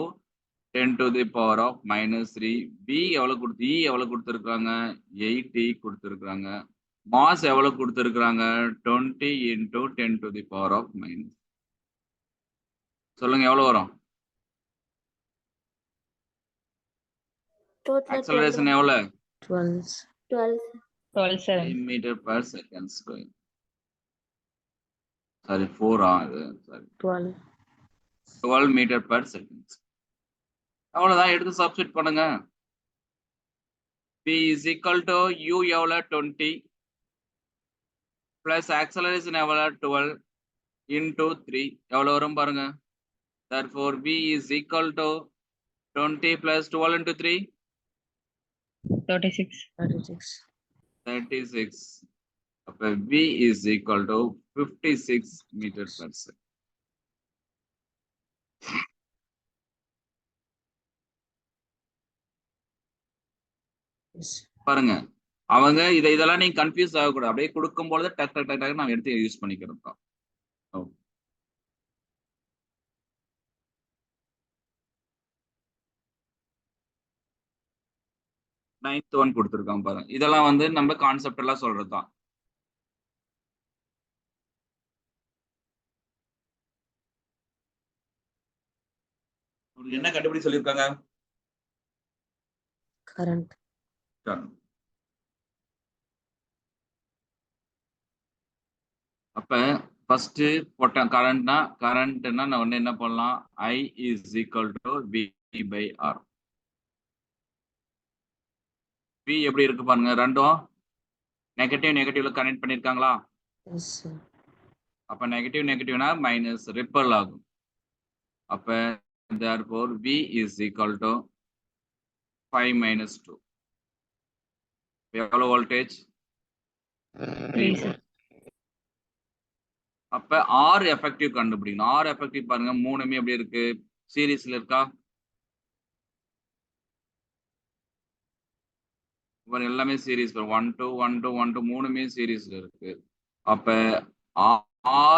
Speaker 1: 10 to the power of minus 3. b எவ்வளவு e எவ்வளவு கொடுத்திருக்காங்க? 8t கொடுத்திருக்காங்க. மாஸ் எவ்வளவு கொடுத்திருக்காங்க? 20 into 10 to the power of minus. சொல்லுங்க எவ்வளவு வரும்? ஆக்சலரேஷன் எவ்வளவு?
Speaker 3: 12.
Speaker 5: 12, sir.
Speaker 1: meter per second square. Sorry 4 இது சாரி
Speaker 3: 12.
Speaker 1: 12 metre per second. அவ்வளவுதான். எடுத்து சப்ஸ்டிட் பண்ணுங்க. p is equal to u எவ்வளவு? 20 plus acceleration எவ்வளவு? 12 into 3 எவ்வளவு வரும் பாருங்க. therefore v is equal to 20 plus 12 into 3
Speaker 5: 36.
Speaker 3: 36.
Speaker 1: 36. அப்ப v is equal to 56 meter per second.
Speaker 3: Yes.
Speaker 1: பாருங்க, அவங்க இதெல்லாம் நீங்க கன்ஃபியூஸ் ஆகக்கூடாது. அப்படியே கொடுக்கும் பொழுது டக் டக் டக் டக் நான் எடுத்து யூஸ் பண்ணிக்கிறோம் தான். நைன்த் ஒன் கொடுத்துருக்காங்க பாருங்க. இதெல்லாம் வந்து நம்ம கான்செப்ட் எல்லாம் சொல்றது தான். என்ன கண்டுபிடி சொல்லியிருக்காங்க?
Speaker 3: Current.
Speaker 1: அப்ப ஃபர்ஸ்ட் போட்ட கரண்ட்னா நான் ஒண்ணு என்ன பண்ணலாம்? I is equal to V by R. V எப்படி இருக்கு பாருங்க. ரெண்டும் நெகட்டிவ்ல கனெக்ட் பண்ணிருக்காங்களா?
Speaker 3: Yes, sir.
Speaker 1: அப்ப நெகட்டிவ்னா மைனஸ் ரிப்பல் ஆகும். அப்ப therefore V is equal to 5 minus 2. எவ்வளவு வோல்டேஜ்?
Speaker 5: 3, sir.
Speaker 1: அப்ப R எஃபெக்டிவ் கண்டுபிடிக்கணும். R எஃபெக்டிவ் பாருங்க, மூணுமே எப்படி இருக்கு? சீரிஸ்ல இருக்கா? எல்லாமே சீரிஸ் 1 2 1 2 1 2 மூணுமே சீரிஸ்ல இருக்கு. அப்ப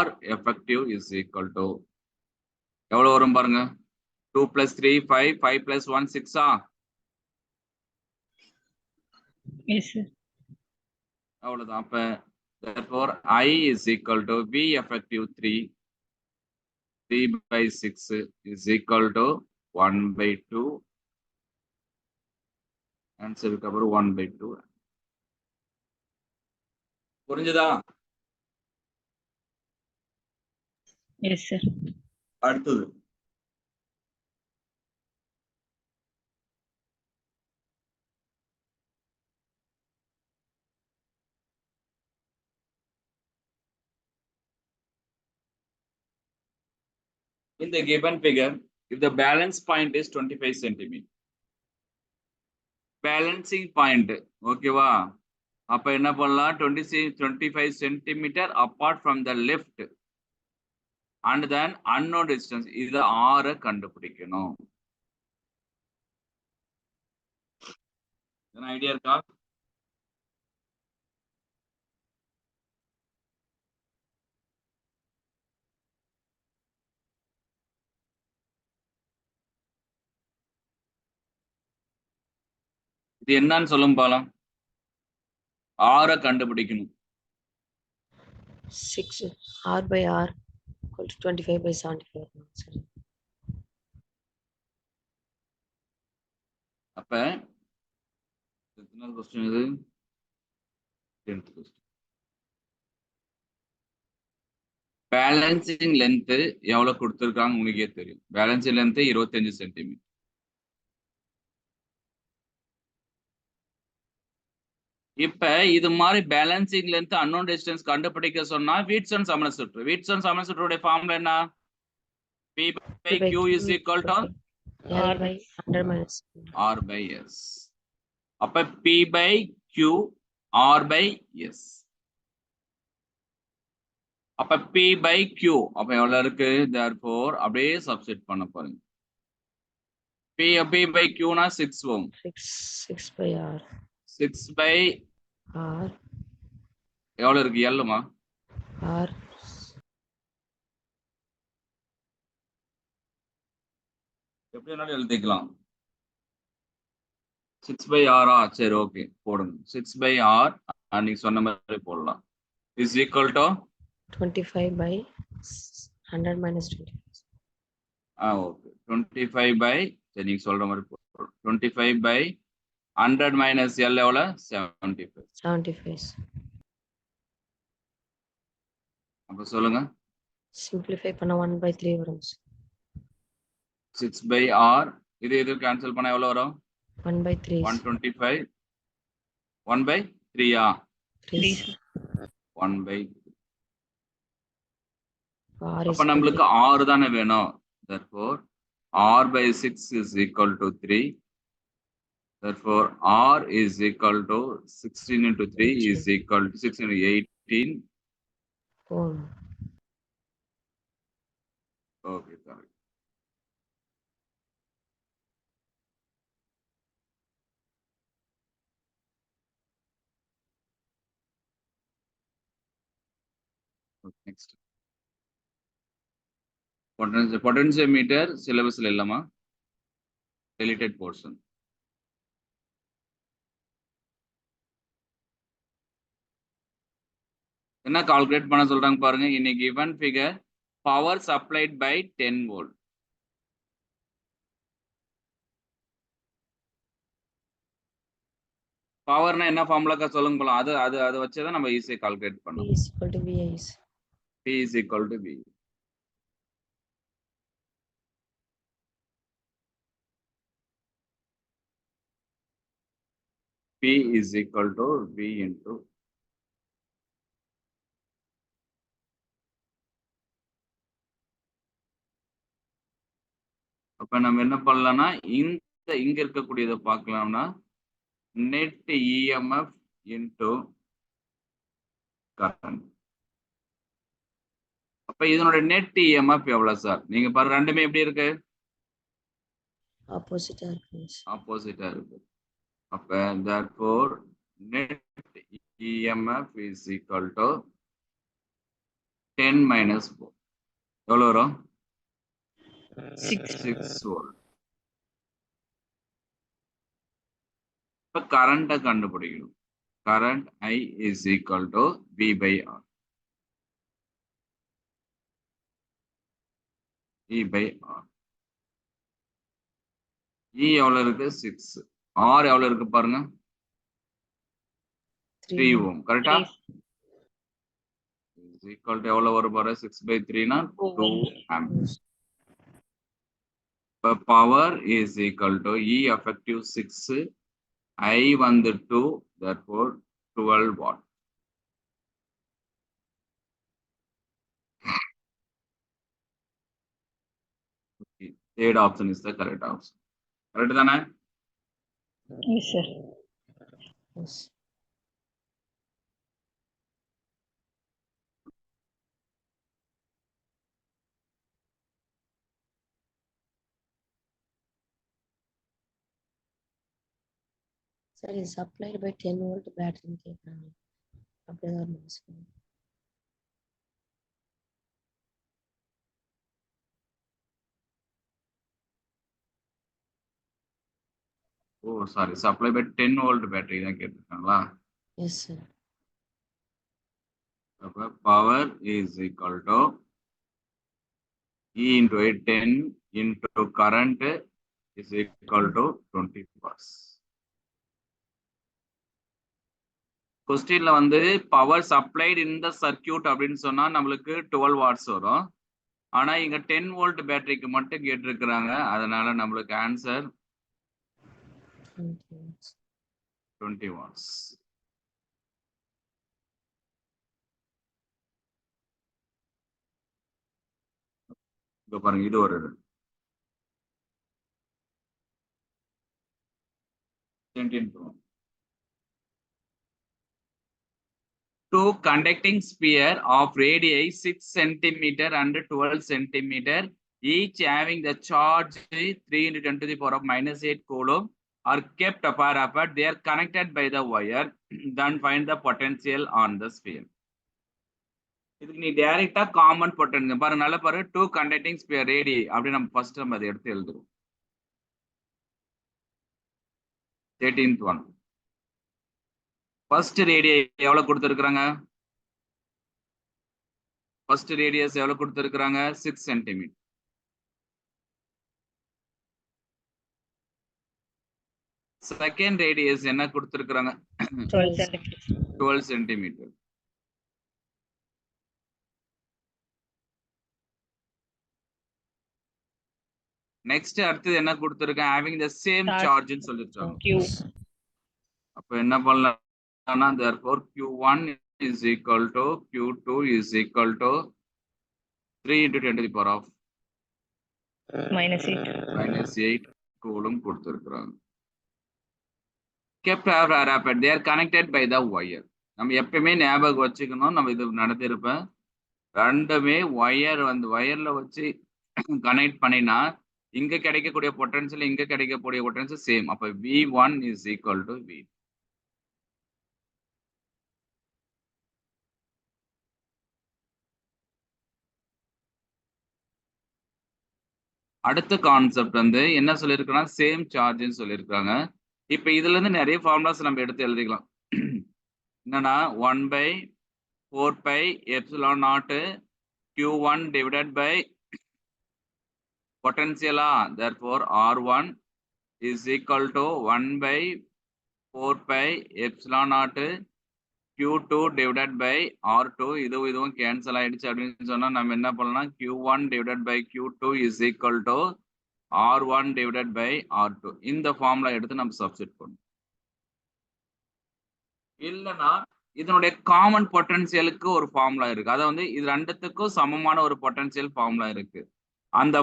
Speaker 1: R effective is equal to எவ்வளவு வரும் பாருங்க. 2 plus 3 5 5 plus 1 6 ஆ?
Speaker 5: Yes, sir.
Speaker 1: அவ்வளவுதான். அப்ப therefore I is equal to V effective 3 by 6 is equal to 1 by 2. ஆன்சருக்கு அப்புறம் 1 by 2. புரிஞ்சுதா?
Speaker 5: Yes, sir.
Speaker 1: அடுத்தது in the given figure, if the balance point is 25 centimeter, balancing point, ஓகேவா? அப்ப என்ன பண்ணலாம்? 25 centimeter apart from the left and then unknown distance. இது R கண்டுபிடிக்கணும். என்ன ஐடியா இருக்கா? இது என்னன்னு சொல்லும் பாலாம். R கண்டுபிடிக்கணும்.
Speaker 3: 6 R by R equal to 25 by 75. சரி.
Speaker 1: அப்ப எத்தனாவது கொஸ்டின் இது? 10th question. பேலன்சிங் லென்த் எவ்வளவு கொடுத்திருக்காங்க உங்களுக்கே தெரியும். Balancing length 25 centimetre. இப்ப இது மாதிரி பேலன்சிங் லென்த் அன்னோன் டிஸ்டன்ஸ் கண்டுபிடிக்க சொன்னா வீட்சன் சமணசுற்று. வீட்சன் சமணசுற்றுடைய ஃபார்முலா என்ன? P by Q is equal to
Speaker 3: L by 100 minus
Speaker 1: R by S. அப்ப P by Q R by S. அப்ப P by Q அப்ப எவ்வளவு இருக்கு? therefore அப்படியே சப்ஸ்டிட் பண்ண போறீங்க. P by Q னா 6 ohm.
Speaker 3: 6 by R.
Speaker 1: 6 by
Speaker 3: R
Speaker 1: எவ்வளவு இருக்கு? L மா?
Speaker 3: R
Speaker 1: எப்படி வேணாலும் எழுதிக்கலாம். 6 by R சரி ஓகே போடுங்க. 6 by R நீங்க சொன்ன மாதிரி போடலாம். is equal to
Speaker 3: 25 by 100 minus 25.
Speaker 1: Okay 25 by சரி நீங்க சொல்ற மாதிரி போடுறோம். 25 by 100 minus L எவ்வளவு? 75.
Speaker 3: 75.
Speaker 1: அப்ப சொல்லுங்க.
Speaker 3: Simplify பண்ணா 1 by 3 வரும்.
Speaker 1: 6 by R இது கேன்சல் பண்ணா எவ்வளவு வரும்?
Speaker 3: 1 by 3.
Speaker 1: 125 1 by 3
Speaker 5: 3
Speaker 3: 3.
Speaker 1: 1 by
Speaker 3: R is
Speaker 1: அப்ப நம்மளுக்கு R தானே வேணும். therefore R by 6 is equal to 3. therefore R is equal to 16 into 3 is equal to 6 into 18
Speaker 3: ohm.
Speaker 1: okay correct. next potentiometer syllabusல இல்லமா? deleted portion. என்ன கால்குலேட் பண்ண சொல்றாங்க பாருங்க. in a given figure power supplied by 10 volt. பவர்னா என்ன ஃபார்முலாக்கா சொல்லுங்க போலாம். அது வச்சுதான் நம்ம ஈஸியா கால்குலேட்
Speaker 3: P
Speaker 1: பண்ணோம்.
Speaker 3: is equal to VIS.
Speaker 1: P is equal to V. P is equal to V into அப்ப நம்ம என்ன பண்ணலாம்னா இங்க இருக்கக்கூடியதை பார்க்கலாம்னா நெட் இஎம்எஃப் இன்டு கரண்ட். அப்ப இதனோட நெட் இஎம்எஃப் எவ்வளவு சார்? நீங்க பாரு ரெண்டுமே எப்படி இருக்கு?
Speaker 3: Opposite இருக்கு.
Speaker 1: ஆப்போசிட்டா இருக்கு. அப்ப therefore net EMF is equal to 10 minus 4. எவ்வளவு வரும்? 6 volt. இப்ப கரண்ட கண்டுபிடிக்கணும். current I is equal to V by R. E by R. E எவ்வளவு இருக்கு? 6. R எவ்வளவு இருக்கு பாருங்க? 3 ohm. கரெக்டா? is equal to எவ்வளவு வரும் பாரு? 6 by 3 னா 2 amps. இப்ப power is equal to E effective 6, I வந்து 2, therefore 12 watt. Okay. Third option is the correct option. Correct தானே?
Speaker 5: Yes, sir.
Speaker 3: Yes. சரி supplied by 10 volt battery கேக்குறாங்க. அப்படிதான் இருக்கும்.
Speaker 1: Oh, sorry. Supply by 10 volt battery தான் கேட்டிருக்காங்களா?
Speaker 3: Yes, sir.
Speaker 1: அப்ப power is equal to E into 10 into current is equal to 20 watts. கொஸ்டின்ல வந்து power supplied in the circuit அப்படின்னு சொன்னா நம்மளுக்கு 12 வாட்ஸ் வரும். ஆனா இங்க 10 வோல்ட் பேட்டரிக்கு மட்டும் கேட்டிருக்கிறாங்க. அதனால நம்மளுக்கு ஆன்சர் 20 வாட்ஸ். இங்க பாருங்க, இது ஒரு 2 conducting sphere of radii 6 centimeter and 12 centimeter, each having the charge 3 into 10 to the power of minus 8 coulomb, are kept apart. They are connected by the wire. Then find the potential on the sphere. இதுக்கு நீ டைரக்டா common potential பாருங்க, நல்லா பாரு. 2 conducting sphere radii அப்படி நம்ம first நம்ம அதை எடுத்து எழுதுறோம். 13th one. ஃபர்ஸ்ட் ரேடியை எவ்வளவு கொடுத்திருக்காங்க? ஃபர்ஸ்ட் ரேடியஸ் எவ்வளவு கொடுத்திருக்காங்க? 6 சென்டிமீட்டர். செகண்ட் ரேடியஸ் என்ன கொடுத்திருக்காங்க?
Speaker 5: 12 centimeters.
Speaker 1: 12 சென்டிமீட்டர். நெக்ஸ்ட் அடுத்து என்ன கொடுத்திருக்காங்க? having the same charge ன்னு சொல்லிருக்காங்க.
Speaker 5: Q.
Speaker 1: அப்ப என்ன பண்ணலாம்னா therefore Q1 is equal to Q2 is equal to 3 into 10 to the power of -8 coulomb கொடுத்திருக்காங்க. kept rapid. They are connected by the wire. நம்ம எப்பவுமே ஞாபகம் வச்சுக்கணும், நம்ம இது நடத்திருப்பேன். ரெண்டுமே ஒயர் வந்து ஒயர்ல வச்சு கனெக்ட் பண்ணினா இங்க கிடைக்கக்கூடிய பொட்டன்ஷியல் இங்க கிடைக்கக்கூடிய பொட்டன்ஷியல் சேம். அப்ப V1 is equal to V. அடுத்த கான்செப்ட் வந்து என்ன சொல்லியிருக்காங்க? சேம் சார்ஜ்னு சொல்லியிருக்காங்க. இப்ப இதுல இருந்து நிறைய ஃபார்முலாஸ் நம்ம எடுத்து எழுதிக்கலாம். என்னன்னா 1/4πε0 Q1 divided by potential. Therefore R1 is equal to 1/4πε0 Q2 divided by R2. இதுவும் கேன்சல் ஆயிடுச்சு அப்படின்னு சொன்னா நம்ம என்ன பண்ணலாம்? Q1 divided by Q2 is equal to R1 divided by R2. இந்த ஃபார்முலா எடுத்து நம்ம சப்ஸ்டிட் பண்ணணும். இல்லைன்னா இதனுடைய காமன் பொட்டன்சியலுக்கு ஒரு ஃபார்முலா இருக்கு. அதாவது வந்து இது ரெண்டுத்துக்கும் சமமான ஒரு பொட்டன்சியல் ஃபார்முலா இருக்கு. அந்த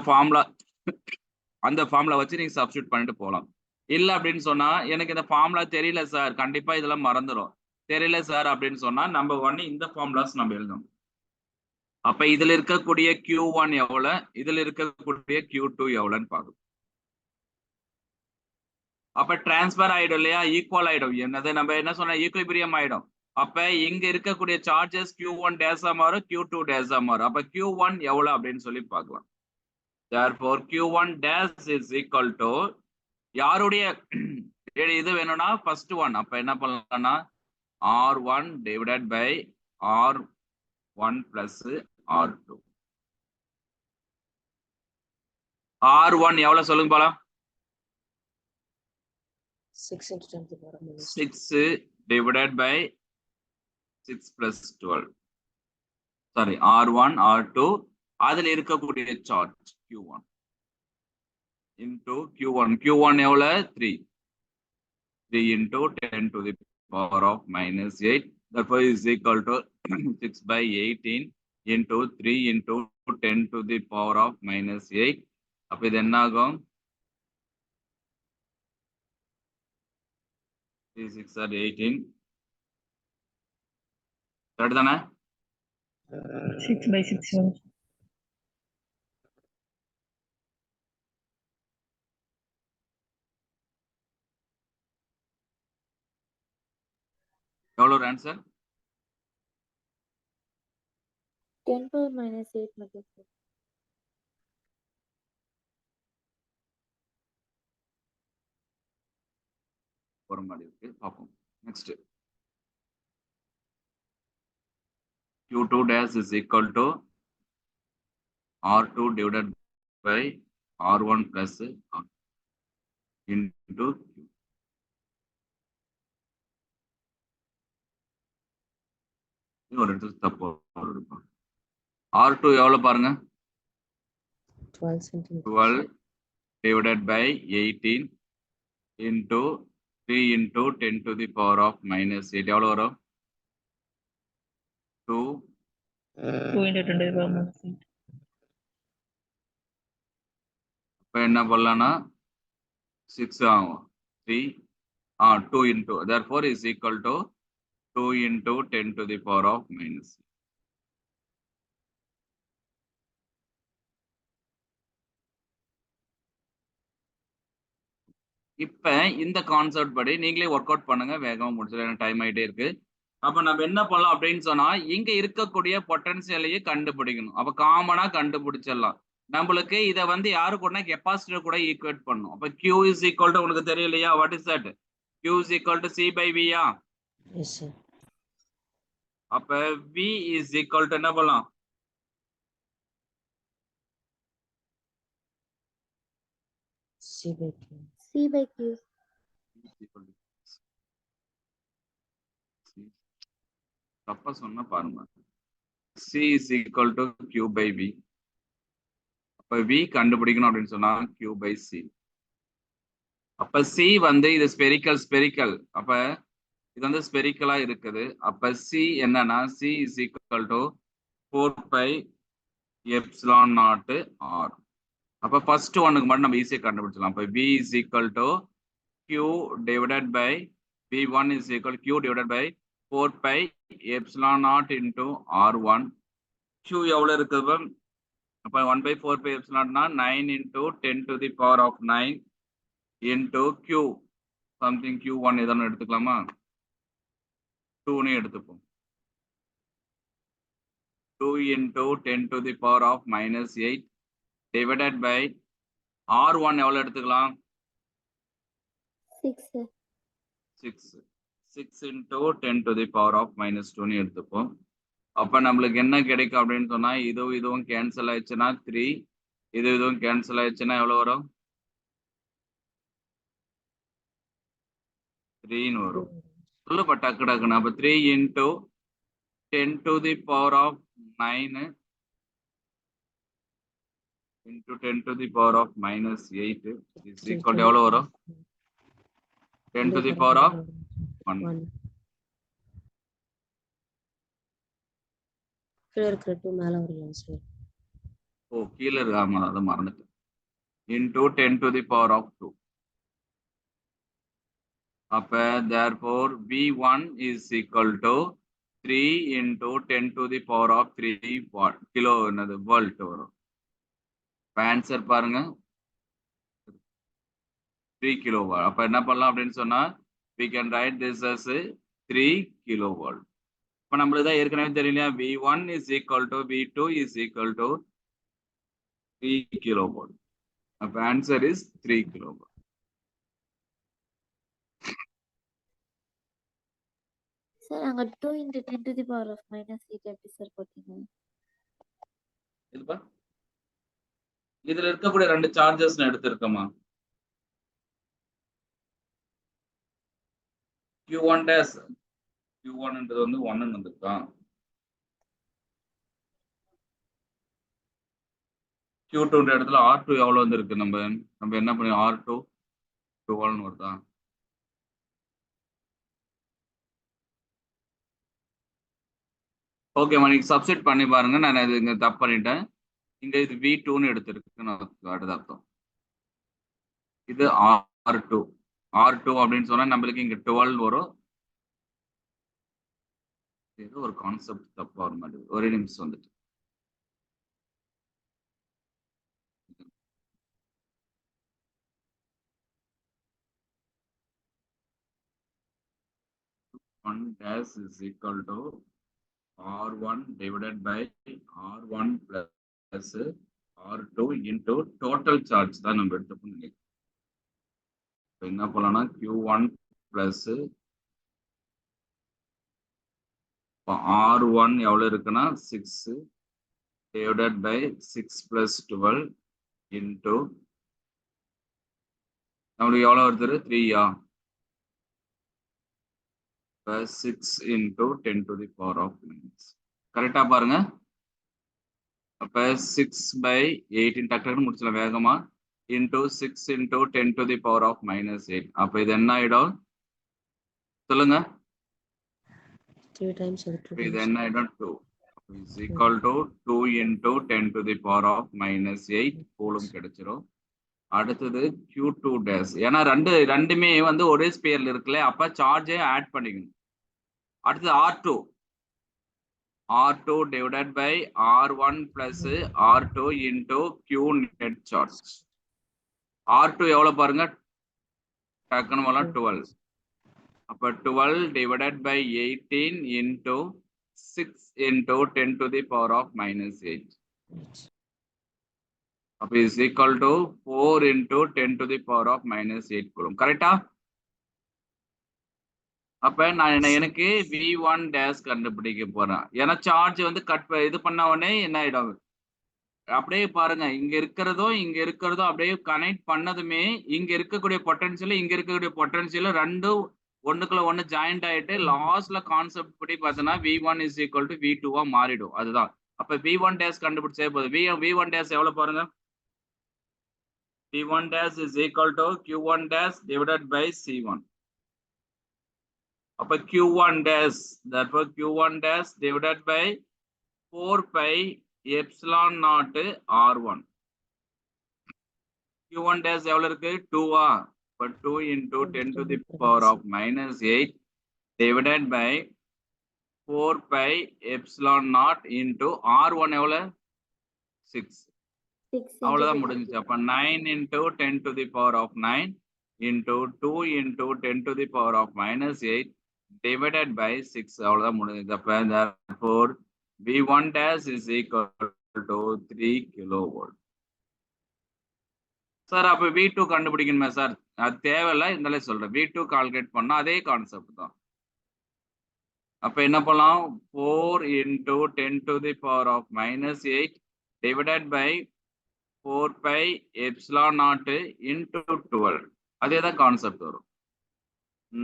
Speaker 1: ஃபார்முலா வச்சு நீங்க சப்ஸ்டிட் பண்ணிட்டு போகலாம். இல்ல அப்படின்னு சொன்னா எனக்கு இந்த ஃபார்முலா தெரியல சார், கண்டிப்பா இதெல்லாம் மறந்துடும், தெரியல சார் அப்படின்னு சொன்னா நம்ம ஒண்ணு இந்த ஃபார்முலாஸ் நம்ம எழுதணும். அப்ப இதுல இருக்கக்கூடிய Q1 எவ்வளவு, இதுல இருக்கக்கூடிய Q2 எவ்வளவுன்னு பார்க்கணும். அப்ப டிரான்ஸ்பர் ஆயிடும் இல்லையா, ஈக்குவல் ஆயிடும். என்னது நம்ம என்ன சொன்ன, ஈக்குலிபிரியம் ஆயிடும். அப்ப இங்க இருக்கக்கூடிய சார்ஜஸ் Q1 டேஸா மாறும், Q2 டேஸா மாறும். அப்ப Q1 எவ்வளவு அப்படின்னு சொல்லி பார்க்கலாம். therefore Q1 dash is equal to யாருடைய இது வேணும்னா ஃபர்ஸ்ட் ஒன். அப்ப என்ன பண்ணலாம்னா R1 divided by R1 plus R2. R1 எவ்வளவு சொல்லுங்க போலாம்?
Speaker 3: 6 into 10 to the power of minus
Speaker 1: 6 divided by 6 plus 12. Sorry, R1 R2 அதுல இருக்கக்கூடிய சார்ஜ் Q1 into Q1 எவ்வளவு? 3 into 10 to the power of minus 8. Therefore is equal to 6/18 into 3 into 10 to the power of minus 8. அப்ப இது என்ன ஆகும்? 3 6 are 18. Correct தானே?
Speaker 5: 6/6.
Speaker 1: எவ்வளவு answer?
Speaker 3: 10 power minus 8 மட்டும் sir.
Speaker 1: ஒரு மாதிரி இருக்கு, பார்ப்போம். Next Q2 dash is equal to R2 divided by R1 plus R into Q. ஒரு இடத்துல தப்பு இருக்கும். R2 எவ்வளவு பாருங்க?
Speaker 3: 12 centimeters.
Speaker 1: 12 divided by 18 into 3 into 10 to the power of minus 8. எவ்வளவு வரும்? 2
Speaker 5: 2 into 10 to the power minus 8.
Speaker 1: இப்போ என்ன பண்ணலாம்னா 6 ஆகும். 3 2 into therefore is equal to 2 into 10 to the power of minus 8. இப்ப இந்த கான்செப்ட் படி நீங்களே ஒர்க் அவுட் பண்ணுங்க, வேகமா முடிச்சிடலாம், டைம் ஆயிட்டே இருக்கு. அப்ப நம்ம என்ன பண்ணலாம் அப்படின்னு சொன்னா இங்க இருக்கக்கூடிய பொட்டன்சியலையே கண்டுபிடிக்கணும். அப்ப காமனா கண்டுபிடிச்சிடலாம். நம்மளுக்கு இதை வந்து யாரு கூட கெப்பாசிட்டர் கூட ஈக்குவேட் பண்ணும். அப்ப Q is equal to உங்களுக்கு தெரியலையா? What is that? Q is equal to C by V.
Speaker 3: Yes, sir.
Speaker 1: அப்ப V is equal to என்ன பண்ணலாம்?
Speaker 3: C by Q.
Speaker 4: C by Q.
Speaker 1: தப்பா சொன்னா பாருங்க. C is equal to Q by V. அப்ப V கண்டுபிடிக்கணும் அப்படின்னு சொன்னா Q by C. அப்ப C வந்து இது ஸ்பெரிக்கல். அப்ப இது வந்து ஸ்பெரிக்கலா இருக்குது. அப்ப C என்னன்னா C is equal to 4 pi epsilon naught R. அப்ப ஃபர்ஸ்ட் ஒன்னுக்கு மட்டும் நம்ம ஈஸியா கண்டுபிடிச்சலாம். அப்ப V is equal to Q divided by V1 is equal to Q divided by 4 pi epsilon naught into R1. Q எவ்வளவு இருக்குது? அப்ப 1 by 4 pi epsilon naught 9 into 10 to the power of 9 into Q something Q1 எதனா எடுத்துக்கலாமா? 2 னே எடுத்துப்போம். 2 into 10 to the power of minus 8 divided by R1 எவ்வளவு எடுத்துக்கலாம்?
Speaker 4: 6.
Speaker 1: 6 into 10 to the power of minus 2 னு எடுத்துப்போம். அப்ப நம்மளுக்கு என்ன கிடைக்கும் அப்படின்னு சொன்னா இதுவும் கேன்சல் ஆயிடுச்சுன்னா 3, இதுவும் கேன்சல் ஆயிடுச்சுன்னா எவ்வளவு வரும்? 3 னு வரும். சொல்லுப்பா டக்குன்னு. அப்ப 3 into 10 to the power of 9 into 10 to the power of minus 8 is equal to எவ்வளவு வரும்? 10 to the power of 1.
Speaker 3: கீழே இருக்கிற 2 மேல வரலாம் சார்.
Speaker 1: ஓ கீழே இருக்காம அதை மறந்துட்டேன். into 10 to the power of 2. அப்ப therefore V1 is equal to 3 into 10 to the power of 3 watt kilo என்னது வோல்ட் வரும். ஆன்சர் பாருங்க 3 kilowatt. அப்ப என்ன பண்ணலாம் அப்படின்னு சொன்னா we can write this as 3 kilowatt. இப்ப நம்மளுக்கு தான் ஏற்கனவே தெரியலையா V1 is equal to V2 is equal to 3 kilowatt. அப்ப ஆன்சர் is 3 kilowatt.
Speaker 4: Sir, அங்க 2 into 10 to the power of minus 8 எப்படி சார் போட்டீங்க?
Speaker 1: இதுப்பா இதுல இருக்கக்கூடிய 2 சார்ஜஸ் நான் எடுத்திருக்கேமா. Q1 dash Q1 ன்றது வந்து 1 ன்னு வந்திருக்கா. Q2 ன்ற இடத்துல R2 எவ்வளவு வந்திருக்கு? நம்ம என்ன பண்ணி R2 12 ன்னு வருதா? ஓகேமா நீங்க சப்ஸ்டிட் பண்ணி பாருங்க. நான் இது இங்க தப்பு பண்ணிட்டேன். இங்க இது V2 ன்னு எடுத்திருக்குன்னு அடுத்த அர்த்தம். இது R2 அப்படின்னு சொன்னா நம்மளுக்கு இங்க 12 வரும். ஏதோ ஒரு கான்செப்ட் தப்பா வர மாட்டேங்குது. ஒரே நிமிஷம் வந்துட்டு. One dash is equal to R1 divided by R1 plus R2 into total charge தான் நம்ம எடுத்துக்கணும். என்ன பண்ணலாம்னா Q1 plus இப்போ R1 எவ்வளோ இருக்குன்னா 6 divided by 6 plus 12 into நம்மளுக்கு எவ்வளோ வருது 3 6 into 10 to the power of minus. கரெக்டா பாருங்க. அப்ப 6/18 டக்குன்னு முடிச்சலாம் வேகமா into 6 into 10 to the power of -8. அப்ப இது என்ன ஆயிடும் சொல்லுங்க.
Speaker 3: 3 times or 2
Speaker 1: இது
Speaker 3: times.
Speaker 1: என்ன ஆயிடும் 2 is equal to 2 into 10 to the power of -8 coulomb கிடைச்சிரும். அடுத்தது Q2 dash. ஏன்னா ரெண்டுமே வந்து ஒரே ஸ்பியர்ல இருக்குல்ல, அப்ப சார்ஜை ஆட் பண்ணிக்கணும். அடுத்தது R2 divided by R1 plus R2 into Q net charge. R2 எவ்வளவு பாருங்க டக்குன்னு 12. அப்ப 12 divided by 18 into 6 into 10 to the power of -8. அப்ப is equal to 4 into 10 to the power of -8 coulomb. கரெக்டா? அப்ப நான் எனக்கு V1 dash கண்டுபிடிக்க போறேன். ஏன்னா சார்ஜ் வந்து இது பண்ண உடனே என்ன ஆயிடும் அப்படியே பாருங்க, இங்க இருக்கிறதும் அப்படியே கனெக்ட் பண்ணதுமே இங்க இருக்கக்கூடிய பொட்டன்ஷியல் ரெண்டும் ஒண்ணுக்குள்ள ஒண்ணு ஜாயிண்ட் ஆயிட்டு லாஸ்ட்ல கான்செப்ட் படி பார்த்தோன்னா V1 is equal to V2 மாறிடும். அதுதான். அப்ப V1 dash கண்டுபிடிச்சே போதும். V1 dash எவ்வளவு பாருங்க, V1 dash is equal to Q1 dash divided by C1. அப்ப Q1 dash, therefore Q1 dash divided by 4 pi epsilon naught R1. Q1 dash எவ்வளவு இருக்கு 2 but 2 into 10 to the power of -8 divided by 4 pi epsilon naught into R1 எவ்வளவு 6. அவ்வளவுதான் முடிஞ்சிச்சு. அப்ப 9 into 10 to the power of 9 into 2 into 10 to the power of -8 divided by 6. அவ்வளவுதான் முடிஞ்சது. அப்ப therefore V1 dash is equal to 3 kilovolt. Sir அப்ப V2 கண்டுபிடிக்கணுமே sir? அது தேவையில்லை, இருந்தாலே சொல்றேன். V2 கால்குலேட் பண்ணா அதே கான்செப்ட் தான். அப்ப என்ன பண்ணலாம், 4 into 10 to the power of -8 divided by 4 pi epsilon naught into 12. அதே தான் கான்செப்ட் வரும்.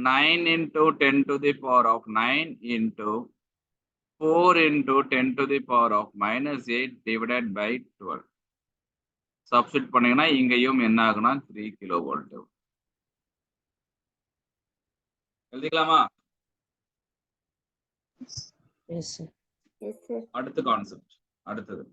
Speaker 1: 9 into 10 to the power of 9 into 4 into 10 to the power of -8 divided by 12. Substitute பண்ணீங்கன்னா இங்கேயும் என்ன ஆகுனா 3 கிலோவோல்ட். எழுதிக்கலாமா?
Speaker 3: Yes, sir.
Speaker 4: Yes, sir.
Speaker 1: அடுத்த concept. அடுத்தது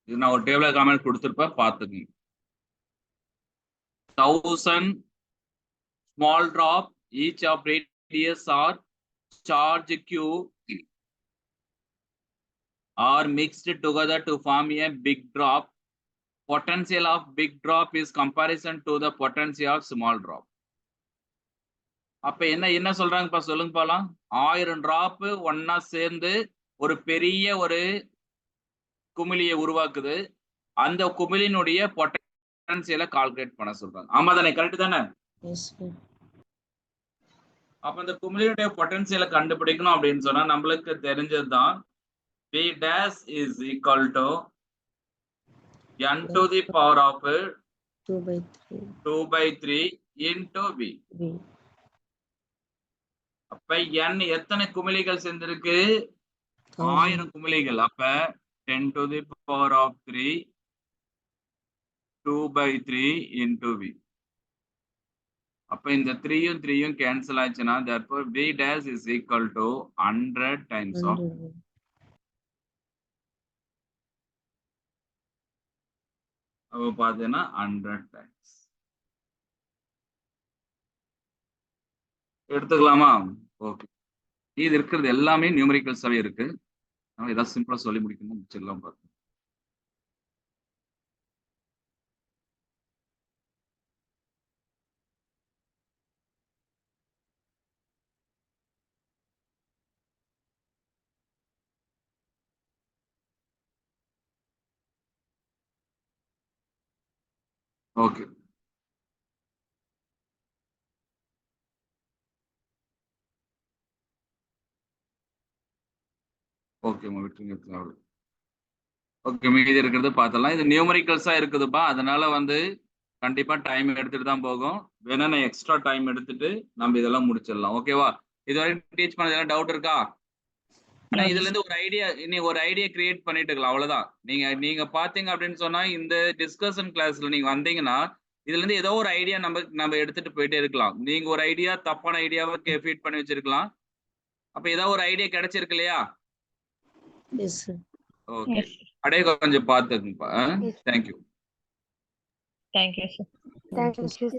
Speaker 1: இது நான் ஒரு டேபிள் காமெண்ட் கொடுத்துருப்பேன், பார்த்துக்கங்க. 1000 small drop each of radius or charge Q are mixed together to form a big drop. Potential of big drop is comparison to the potential of small drop. அப்ப என்ன சொல்றாங்கப்பா சொல்லுங்க பாலாம். 1000 drop ஒன்னா சேர்ந்து ஒரு பெரிய ஒரு குமிழியை உருவாக்குது. அந்த குமிழினுடைய பொட்டன்சியலை கால்குலேட் பண்ண சொல்றாங்க. ஆமா தானே? கரெக்ட் தானே?
Speaker 3: Yes, sir.
Speaker 1: அப்ப அந்த குமிழியுடைய பொட்டன்சியலை கண்டுபிடிக்கணும் அப்படின்னு சொன்னா நம்மளுக்கு தெரிஞ்சதுதான் V dash is equal to n to the power of 2/3 into V. அப்ப n எத்தனை குமிழிகள் சேர்ந்திருக்கு? 1000 குமிழிகள். அப்ப 10 to the power of 3 2/3 into V. அப்ப இந்த 3யும் 3யும் கேன்சல் ஆச்சுன்னா therefore V dash is equal to 100 times of. அப்ப பாத்தீங்கன்னா 100 times. எடுத்துக்கலாமா? ஓகே. இது இருக்கிறது எல்லாமே நியூமரிக்கல்ஸாவே இருக்கு. நம்ம ஏதாவது சிம்பிளா சொல்லி முடிக்கணும், முடிச்சிடலாம் பார்த்து. ஓகே. ஓகேம்மா விட்டுருங்க தேவை. ஓகே மீதி இருக்கிறது பார்த்தலாம். இது நியூமரிக்கல்ஸா இருக்குதுப்பா. அதனால வந்து கண்டிப்பா டைம் எடுத்துட்டு தான் போகும். வேணா நான் எக்ஸ்ட்ரா டைம் எடுத்துட்டு நம்ம இதெல்லாம் முடிச்சிடலாம். ஓகேவா? இதுவரைக்கும் டீச் பண்ணதுல டவுட் இருக்கா? ஆனா இதுல இருந்து ஒரு ஐடியா கிரியேட் பண்ணிட்டு இருக்கலாம். அவ்வளவுதான். நீங்க பாத்தீங்க அப்படின்னு சொன்னா இந்த டிஸ்கஷன் கிளாஸ்ல நீங்க வந்தீங்கன்னா இதுல இருந்து ஏதோ ஒரு ஐடியா நம்ம எடுத்துட்டு போயிட்டே இருக்கலாம். நீங்க ஒரு ஐடியா தப்பான ஐடியாவை ஃபீட் பண்ணி வச்சிருக்கலாம். அப்ப ஏதோ ஒரு ஐடியா கிடைச்சிருக்கு இல்லையா?
Speaker 3: Yes sir.
Speaker 1: Okay.
Speaker 5: Yes, sir.
Speaker 1: அப்படியே கொஞ்சம் பார்த்துக்குங்கப்பா. Thank you.
Speaker 5: Thank you, sir.
Speaker 3: Thank you
Speaker 4: Thank you, sir.